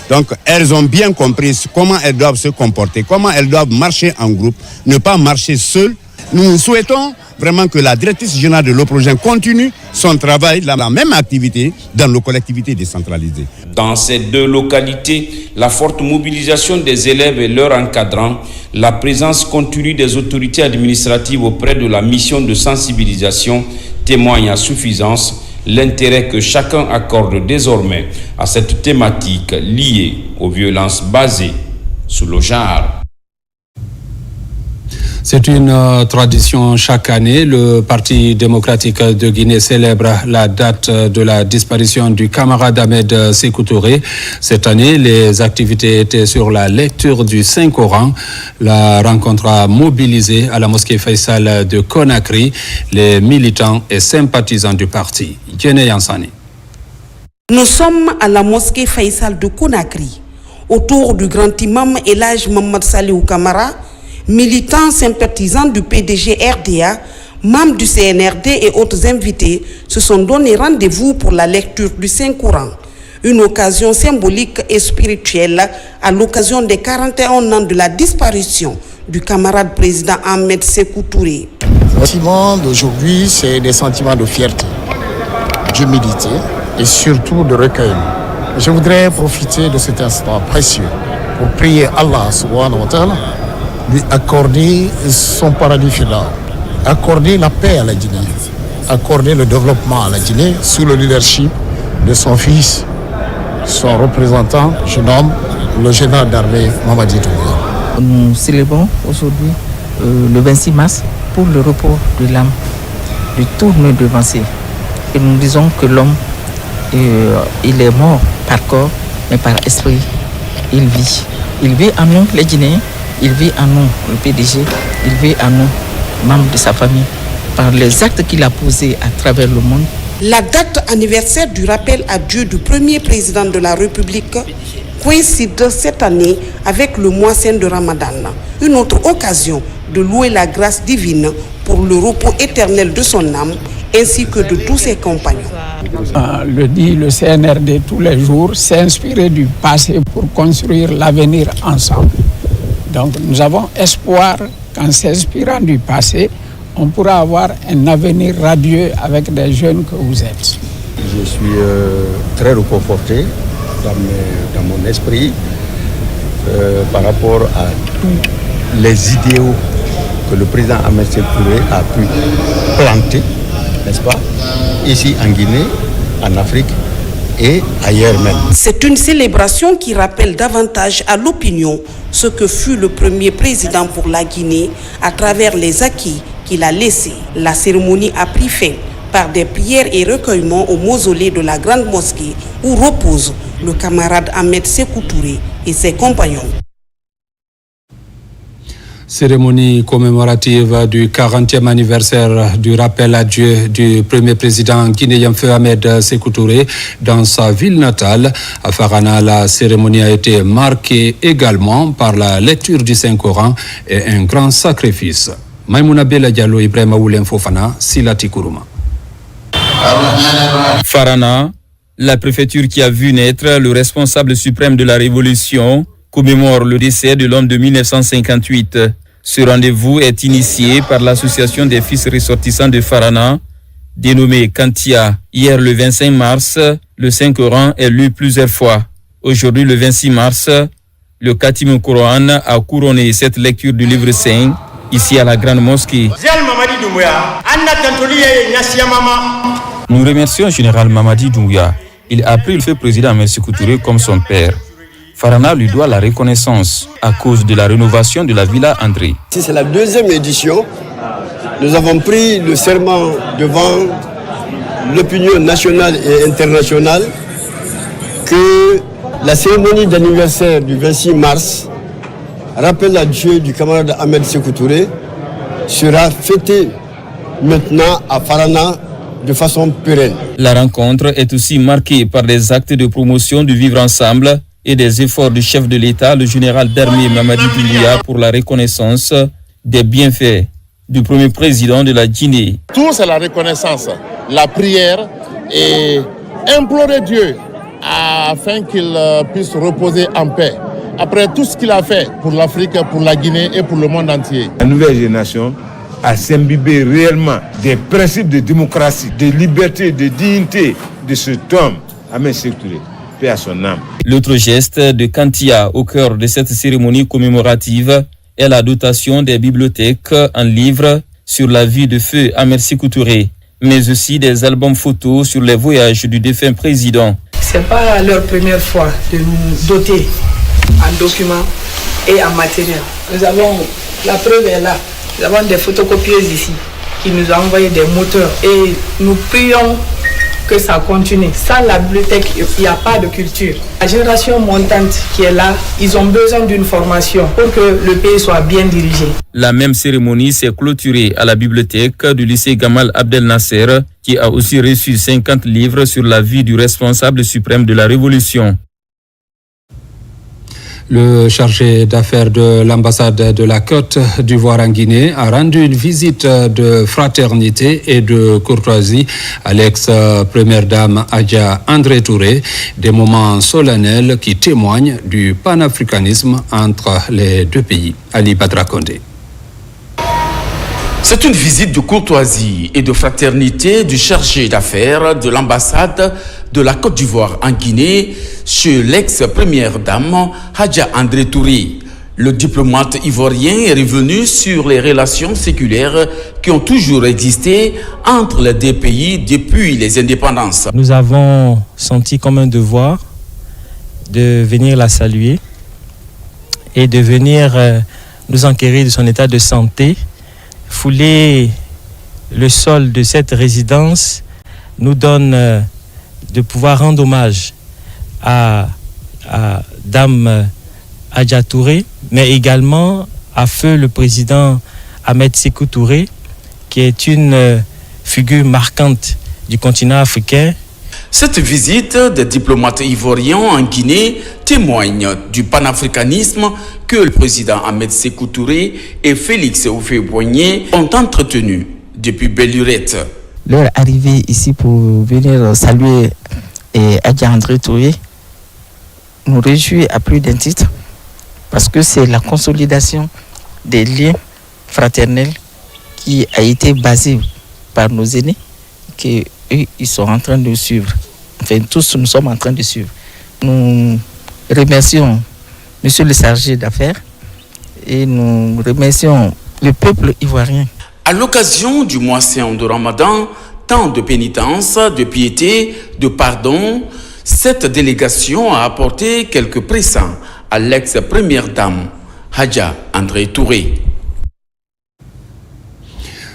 Donc elles ont bien compris comment elles doivent se comporter, comment elles doivent marcher en groupe, ne pas marcher seules. Nous souhaitons vraiment que la directrice générale de l'OPROGEN continue son travail, la même activité dans nos collectivités décentralisées. Dans ces deux localités, la forte mobilisation des élèves et leurs encadrants, la présence continue des autorités administratives auprès de la mission de sensibilisation témoignent à suffisance l'intérêt que chacun accorde désormais à cette thématique liée aux violences basées sur le genre. C'est une tradition chaque année. Le Parti démocratique de Guinée célèbre la date de la disparition du camarade Ahmed Sékou Touré. Cette année, les activités étaient sur la lecture du Saint-Coran. La rencontre a mobilisé à la mosquée Faisal de Conakry les militants et sympathisants du parti. Djene Yansani. Nous sommes à la mosquée Faisal de Conakry. Autour du grand imam El Hadj Mohamed Saliou Camara, militants sympathisants du PDG RDA, membres du CNRD et autres invités se sont donné rendez-vous pour la lecture du Saint-Coran. Une occasion symbolique et spirituelle à l'occasion des 41 ans de la disparition du camarade président Ahmed Sékou Touré. Les sentiments d'aujourd'hui, c'est des sentiments de fierté, d'humilité et surtout de recueil. Je voudrais profiter de cet instant précieux pour prier Allah subhanahu wa ta'ala lui accorder son paradis final, accorder la paix à la Guinée, accorder le développement à la Guinée sous le leadership de son fils, son représentant, je nomme le général d'armée Mamadi Doumbouya. Nous célébrons aujourd'hui le 26 mars pour le repos de l'âme de tous nos devanciers. Et nous disons que l'homme, il est mort par corps, mais par esprit, il vit. Il vit en nous, les Guinéens. Il vit en nous, le PDG, il vit en nous, membres de sa famille, par les actes qu'il a posés à travers le monde. La date anniversaire du rappel à Dieu du premier président de la République coïncide cette année avec le mois saint de Ramadan. Une autre occasion de louer la grâce divine pour le repos éternel de son âme ainsi que de tous ses compagnons. Le dit le CNRD tous les jours, s'inspirer du passé pour construire l'avenir ensemble. Donc nous avons espoir qu'en s'inspirant du passé, on pourra avoir un avenir radieux avec des jeunes que vous êtes. Je suis très réconforté dans mon esprit par rapport à tous les idéaux que le président Ahmed Sékou Touré a pu planter, n'est-ce pas, ici en Guinée, en Afrique et ailleurs même. C'est une célébration qui rappelle davantage à l'opinion ce que fut le premier président pour la Guinée à travers les acquis qu'il a laissés. La cérémonie a pris fin par des prières et recueillements au mausolée de la Grande Mosquée où repose le camarade Ahmed Sékou Touré et ses compagnons. Cérémonie commémorative du 40e anniversaire du rappel à Dieu du premier président guinéen Feu Ahmed Sékou Touré dans sa ville natale. À Farana, la cérémonie a été marquée également par la lecture du Saint-Coran et un grand sacrifice. Maïmouna Bella Diallo, Ibrahima Oulem Fofana, Silati Kourouma. Farana, la préfecture qui a vu naître le responsable suprême de la révolution, commémore le décès de l'homme de 1958. Ce rendez-vous est initié par l'association des fils ressortissants de Farana, dénommée Kantia. Hier, le 25 mars, le Saint-Coran est lu plusieurs fois. Aujourd'hui, le 26 mars, le Khatim Coran a couronné cette lecture du livre saint ici à la Grande Mosquée. Nous remercions le général Mamadi Doumbouya. Il a pris le feu président Sékou Touré comme son père. Farana lui doit la reconnaissance à cause de la rénovation de la Villa André. C'est la deuxième édition. Nous avons pris le serment devant l'opinion nationale et internationale que la cérémonie d'anniversaire du 26 mars, rappel à Dieu du camarade Ahmed Sékou Touré, sera fêtée maintenant à Farana de façon pérenne. La rencontre est aussi marquée par des actes de promotion du vivre ensemble et des efforts du chef de l'État, le général d'armée Mamadi Doumbouya, pour la reconnaissance des bienfaits du premier président de la Guinée. Tout c'est la reconnaissance, la prière et implorer Dieu afin qu'il puisse reposer en paix. Après tout ce qu'il a fait pour l'Afrique, pour la Guinée et pour le monde entier. La nouvelle génération a s'imbiber réellement des principes de démocratie, de liberté, de dignité de cet homme, Ahmed Sékou Touré, paix à son âme. L'autre geste de Kantia au cœur de cette cérémonie commémorative est la dotation des bibliothèques en livres sur la vie de feu Ahmed Sékou Touré, mais aussi des albums photos sur les voyages du défunt président. C'est pas leur première fois de nous doter en documents et en matériel. Nous avons, la preuve est là, nous avons des photocopieuses ici qui nous ont envoyé des moteurs et nous prions que ça continue. Sans la bibliothèque, il n'y a pas de culture. La génération montante qui est là, ils ont besoin d'une formation pour que le pays soit bien dirigé. La même cérémonie s'est clôturée à la bibliothèque du lycée Gamal Abdel Nasser, qui a aussi reçu 50 livres sur la vie du responsable suprême de la Révolution. Le chargé d'affaires de l'ambassade de la Côte d'Ivoire en Guinée a rendu une visite de fraternité et de courtoisie à l'ex-première dame Adja André Touré, des moments solennels qui témoignent du panafricanisme entre les deux pays. Ali Badra Condé. C'est une visite de courtoisie et de fraternité du chargé d'affaires de l'ambassade de la Côte d'Ivoire en Guinée chez l'ex-première dame Adja André Touré. Le diplomate ivoirien est revenu sur les relations séculaires qui ont toujours existé entre les deux pays depuis les indépendances. Nous avons senti comme un devoir de venir la saluer et de venir nous enquérir de son état de santé. Fouler le sol de cette résidence nous donne de pouvoir rendre hommage à Dame Adja Touré, mais également à feu le président Ahmed Sékou Touré, qui est une figure marquante du continent africain. Cette visite des diplomates ivoiriens en Guinée témoigne du panafricanisme que le président Ahmed Sékou Touré et Félix Houphouët-Boigny ont entretenu depuis belle lurette. Leur arrivée ici pour venir saluer Adja André Touré nous réjouit à plus d'un titre parce que c'est la consolidation des liens fraternels qui a été basée par nos aînés qu'eux, ils sont en train de suivre. Enfin, tous nous sommes en train de suivre. Nous remercions Monsieur le chargé d'affaires et nous remercions le peuple ivoirien. À l'occasion du mois saint de Ramadan, temps de pénitence, de piété, de pardon, cette délégation a apporté quelques présents à l'ex-première dame, Adja André Touré.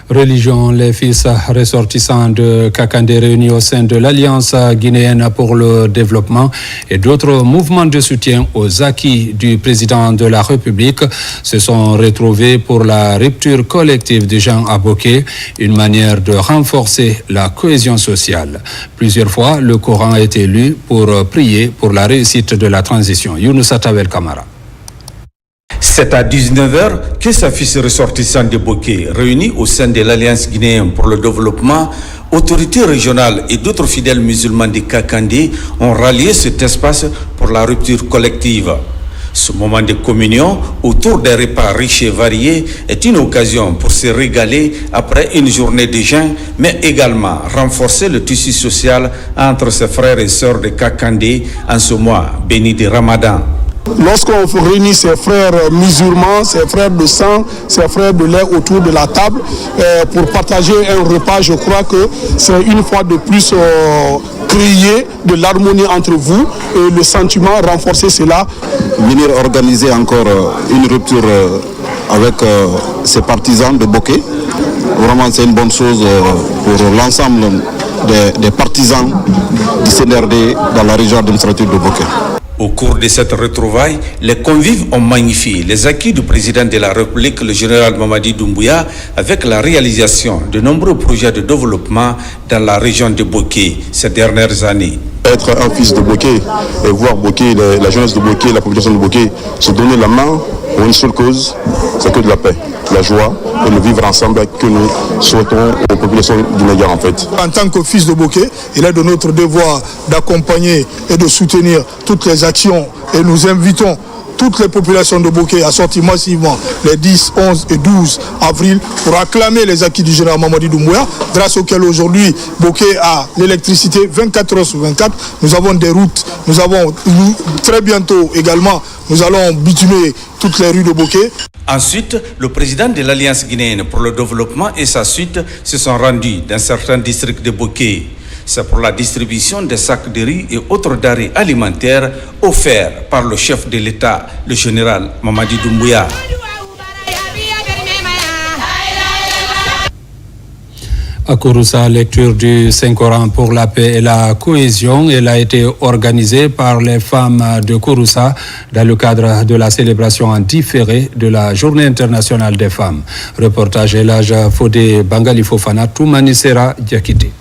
Religion, les fils ressortissants de Kakandé réunis au sein de l'Alliance guinéenne pour le développement et d'autres mouvements de soutien aux acquis du président de la République se sont retrouvés pour la rupture collective de Jean Aboké, une manière de renforcer la cohésion sociale. Plusieurs fois, le Coran a été lu pour prier pour la réussite de la transition. Younoussa Tawel Kamara. C'est à 19h que sa fils ressortissant de Boké, réunis au sein de l'Alliance guinéenne pour le développement, autorités régionales et d'autres fidèles musulmans de Kakandé ont rallié cet espace pour la rupture collective. Ce moment de communion autour des repas riches et variés est une occasion pour se régaler après une journée de jeûne, mais également renforcer le tissu social entre ses frères et sœurs de Kakandé en ce mois béni de Ramadan. Lorsqu'on réunit ses frères musulmans, ses frères de sang, ses frères de lait autour de la table pour partager un repas, je crois que c'est une fois de plus créer de l'harmonie entre vous et le sentiment, renforcer cela. Venir organiser encore une rupture avec ses partisans de Bokeh, vraiment c'est une bonne chose pour l'ensemble des partisans du CNRD dans la région administrative de Bokeh. Au cours de cette retrouvaille, les convives ont magnifié les acquis du président de la République, le général Mamadi Doumbouya, avec la réalisation de nombreux projets de développement dans la région de Bokeh ces dernières années. Être un fils de Bokeh et voir Bokeh, la jeunesse de Bokeh, la population de Bokeh se donner la main pour une seule cause, c'est que de la paix, la joie et le vivre ensemble que nous souhaitons aux populations du Niger en fait. En tant que fils de Bokeh, il est de notre devoir d'accompagner et de soutenir toutes les actions et nous invitons toutes les populations de Bokeh à sortir massivement les 10, 11 et 12 avril pour acclamer les acquis du général Mamadi Doumbouya, grâce auquel aujourd'hui Bokeh a l'électricité 24 heures sur 24. Nous avons des routes, très bientôt également, nous allons bitumer toutes les rues de Bokeh. Ensuite, le président de l'Alliance guinéenne pour le développement et sa suite se sont rendus dans certains districts de Bokeh. C'est pour la distribution des sacs de riz et autres denrées alimentaires offerts par le chef de l'État, le général Mamadi Doumbouya. À Kouroussa, lecture du Saint-Coran pour la paix et la cohésion. Elle a été organisée par les femmes de Kouroussa dans le cadre de la célébration en différé de la Journée internationale des femmes. Reportage Elhadj Fodé Bangali Fofana, Toumani Sera Diakité.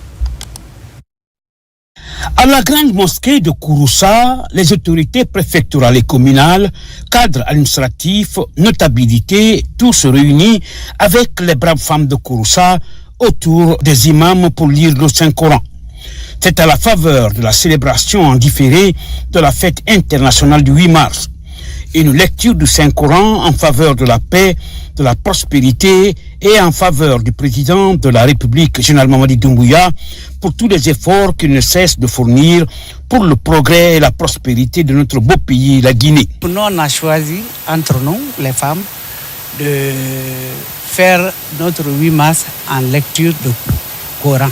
À la grande mosquée de Kouroussa, les autorités préfectorales et communales, cadres administratifs, notabilités, tous réunis avec les braves femmes de Kouroussa autour des imams pour lire le Saint-Coran. C'est à la faveur de la célébration en différé de la fête internationale du 8 mars. Une lecture du Saint-Coran en faveur de la paix, de la prospérité et en faveur du président de la République, général Mamadi Doumbouya, pour tous les efforts qu'il ne cesse de fournir pour le progrès et la prospérité de notre beau pays, la Guinée. Nous, on a choisi, entre nous, les femmes, de faire notre 8 mars en lecture de Coran.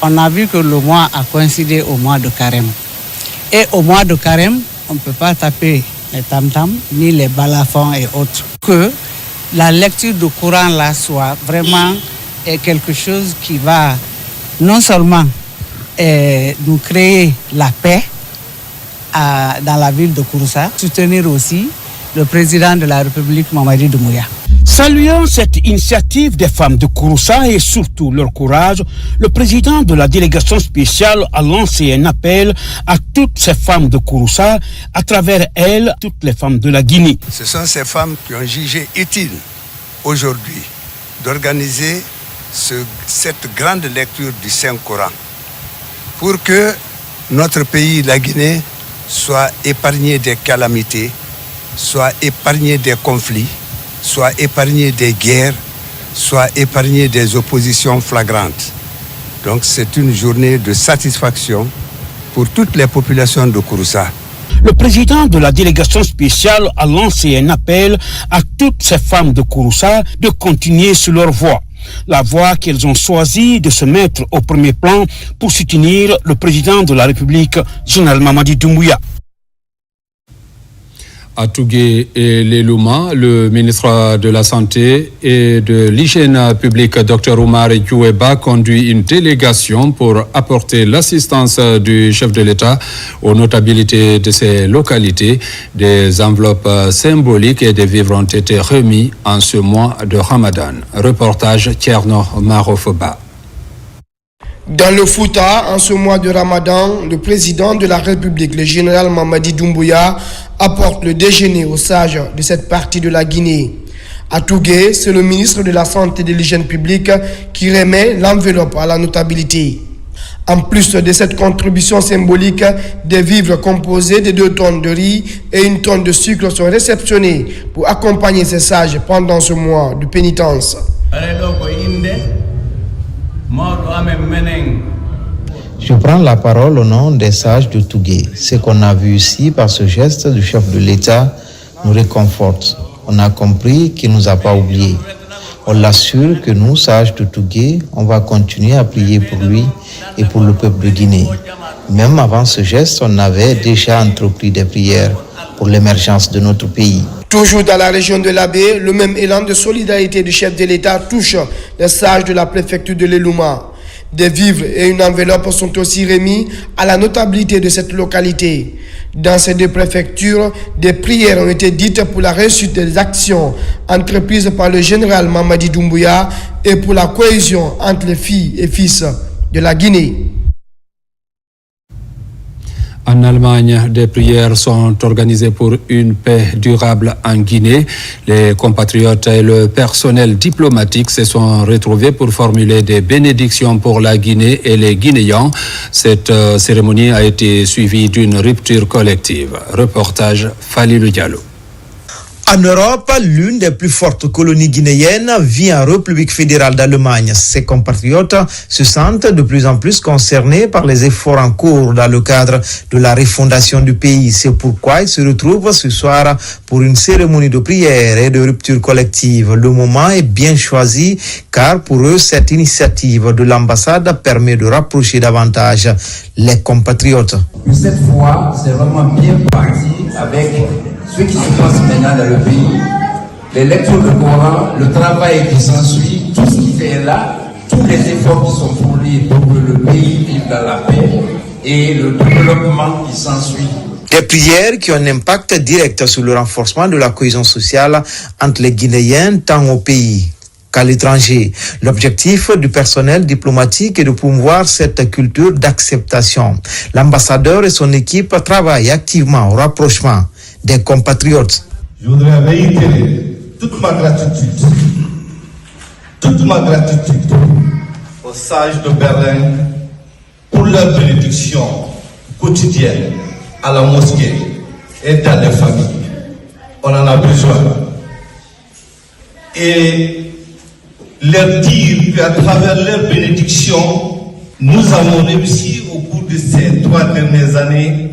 On a vu que le mois a coïncidé au mois de Carême. Et au mois de Carême, on ne peut pas taper les tam-tams, ni les balafons et autres. Que la lecture du Coran là soit vraiment quelque chose qui va non seulement nous créer la paix dans la ville de Kouroussa, soutenir aussi le président de la République, Mamadi Doumbouya. Saluant cette initiative des femmes de Kouroussa et surtout leur courage, le président de la délégation spéciale a lancé un appel à toutes ces femmes de Kouroussa, à travers elles, toutes les femmes de la Guinée. Ce sont ces femmes qui ont jugé utile aujourd'hui d'organiser cette grande lecture du Saint-Coran pour que notre pays, la Guinée, soit épargné des calamités, soit épargné des conflits, soit épargné des guerres, soit épargné des oppositions flagrantes. Donc c'est une journée de satisfaction pour toutes les populations de Kouroussa. Le président de la délégation spéciale a lancé un appel à toutes ces femmes de Kouroussa de continuer sur leur voie. La voie qu'elles ont choisi de se mettre au premier plan pour soutenir le président de la République, général Mamadi Doumbouya. À Tougué et Lelouma, le ministre de la Santé et de l'Hygiène publique, Dr Oumar Dioueba, conduit une délégation pour apporter l'assistance du chef de l'État aux notabilités de ces localités. Des enveloppes symboliques et des vivres ont été remis en ce mois de Ramadan. Reportage Tierno Marofoba. Dans le Fouta, en ce mois de Ramadan, le président de la République, le général Mamadi Doumbouya, apporte le déjeuner aux sages de cette partie de la Guinée. À Tougué, c'est le ministre de la Santé et de l'Hygiène publique qui remet l'enveloppe à la notabilité. En plus de cette contribution symbolique, des vivres composés de 2 tonnes de riz et 1 tonne de sucre sont réceptionnés pour accompagner ces sages pendant ce mois de pénitence. Je prends la parole au nom des sages de Tougué. Ce qu'on a vu ici par ce geste du chef de l'État nous réconforte. On a compris qu'il ne nous a pas oubliés. On l'assure que nous, sages de Tougué, on va continuer à prier pour lui et pour le peuple de Guinée. Même avant ce geste, on avait déjà entrepris des prières pour l'émergence de notre pays. Toujours dans la région de l'Abbé, le même élan de solidarité du chef de l'État touche les sages de la préfecture de l'Elouma. Des vivres et une enveloppe sont aussi remis à la notabilité de cette localité. Dans ces 2 préfectures, des prières ont été dites pour la réussite des actions entreprises par le général Mamadi Doumbouya et pour la cohésion entre les filles et fils de la Guinée. En Allemagne, des prières sont organisées pour une paix durable en Guinée. Les compatriotes et le personnel diplomatique se sont retrouvés pour formuler des bénédictions pour la Guinée et les Guinéens. Cette cérémonie a été suivie d'une rupture collective. Reportage Falilou Diallo. En Europe, l'une des plus fortes colonies guinéennes vit en République fédérale d'Allemagne. Ses compatriotes se sentent de plus en plus concernés par les efforts en cours dans le cadre de la refondation du pays. C'est pourquoi ils se retrouvent ce soir pour une cérémonie de prière et de rupture collective. Le moment est bien choisi car pour eux, cette initiative de l'ambassade permet de rapprocher davantage les compatriotes. Cette fois, c'est vraiment bien parti avec ce qui se passe maintenant dans le pays, les lectures du Coran, le travail qui s'ensuit, tout ce qui fait là, tous les efforts qui sont fournis pour que le pays vive dans la paix et le développement qui s'ensuit. Des prières qui ont un impact direct sur le renforcement de la cohésion sociale entre les Guinéens tant au pays qu'à l'étranger. L'objectif du personnel diplomatique est de promouvoir cette culture d'acceptation. L'ambassadeur et son équipe travaillent activement au rapprochement des compatriotes. Je voudrais réitérer toute ma gratitude aux sages de Berlin pour leur bénédiction quotidienne à la mosquée et dans les familles. On en a besoin. Et leur dire qu'à travers leur bénédiction, nous avons réussi au cours de ces 3 dernières années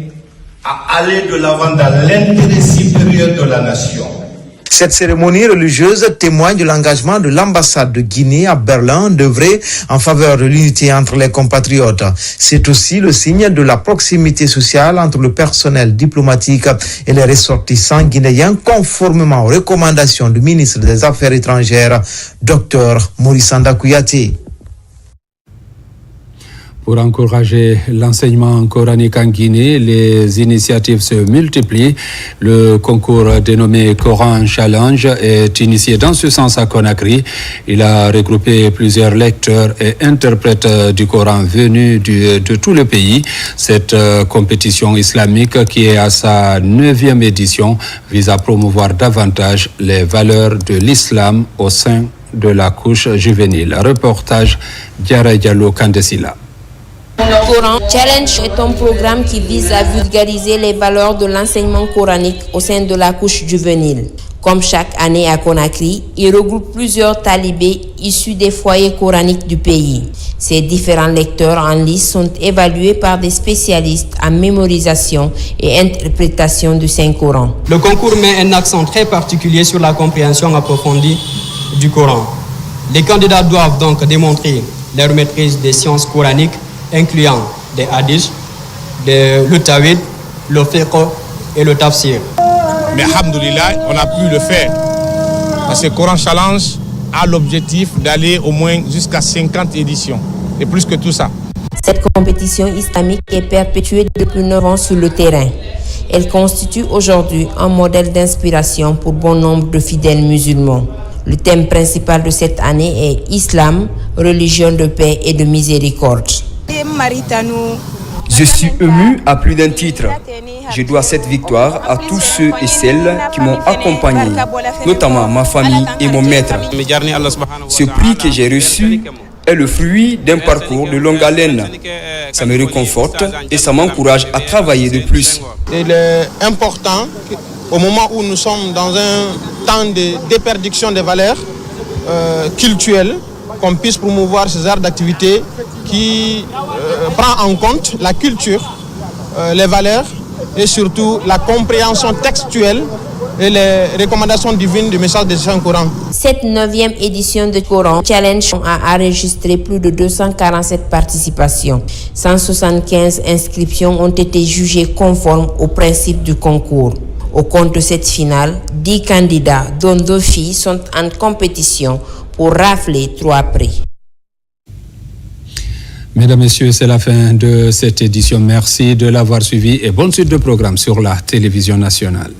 à aller de l'avant dans l'intérêt supérieur de la nation. Cette cérémonie religieuse témoigne de l'engagement de l'ambassade de Guinée à Berlin d'œuvrer en faveur de l'unité entre les compatriotes. C'est aussi le signe de la proximité sociale entre le personnel diplomatique et les ressortissants guinéens conformément aux recommandations du ministre des Affaires étrangères, Dr Maurice Sanda Kouyaté. Pour encourager l'enseignement coranique en Guinée, les initiatives se multiplient. Le concours dénommé Coran Challenge est initié dans ce sens à Conakry. Il a regroupé plusieurs lecteurs et interprètes du Coran venus de tout le pays. Cette compétition islamique, qui est à sa 9e édition, vise à promouvoir davantage les valeurs de l'islam au sein de la couche juvénile. Reportage Diarra Diallo Kandesila. Coran Challenge est un programme qui vise à vulgariser les valeurs de l'enseignement coranique au sein de la couche juvénile. Comme chaque année à Conakry, il regroupe plusieurs talibés issus des foyers coraniques du pays. Ces différents lecteurs en lice sont évalués par des spécialistes en mémorisation et interprétation du Saint-Coran. Le concours met un accent très particulier sur la compréhension approfondie du Coran. Les candidats doivent donc démontrer leur maîtrise des sciences coraniques, incluant des hadiths, le tawhid, le fiqh et le tafsir. Mais alhamdoulilah, on a pu le faire. Parce que Coran Challenge a l'objectif d'aller au moins jusqu'à 50 éditions. Et plus que tout ça. Cette compétition islamique est perpétuée depuis 9 ans sur le terrain. Elle constitue aujourd'hui un modèle d'inspiration pour bon nombre de fidèles musulmans. Le thème principal de cette année est Islam, religion de paix et de miséricorde. Je suis ému à plus d'un titre. Je dois cette victoire à tous ceux et celles qui m'ont accompagné, notamment ma famille et mon maître. Ce prix que j'ai reçu est le fruit d'un parcours de longue haleine. Ça me réconforte et ça m'encourage à travailler de plus. Il est important au moment où nous sommes dans un temps de déperdiction des valeurs culturelles, qu'on puisse promouvoir ces arts d'activité qui prend en compte la culture, les valeurs et surtout la compréhension textuelle et les recommandations divines du message du Saint-Coran. Cette 9e édition de Coran Challenge a enregistré plus de 247 participations. 175 inscriptions ont été jugées conformes aux principes du concours. Au cours de cette finale, 10 candidats, dont 2 filles, sont en compétition pour rafler 3 prix. Mesdames, Messieurs, c'est la fin de cette édition. Merci de l'avoir suivi et bonne suite de programme sur la télévision nationale.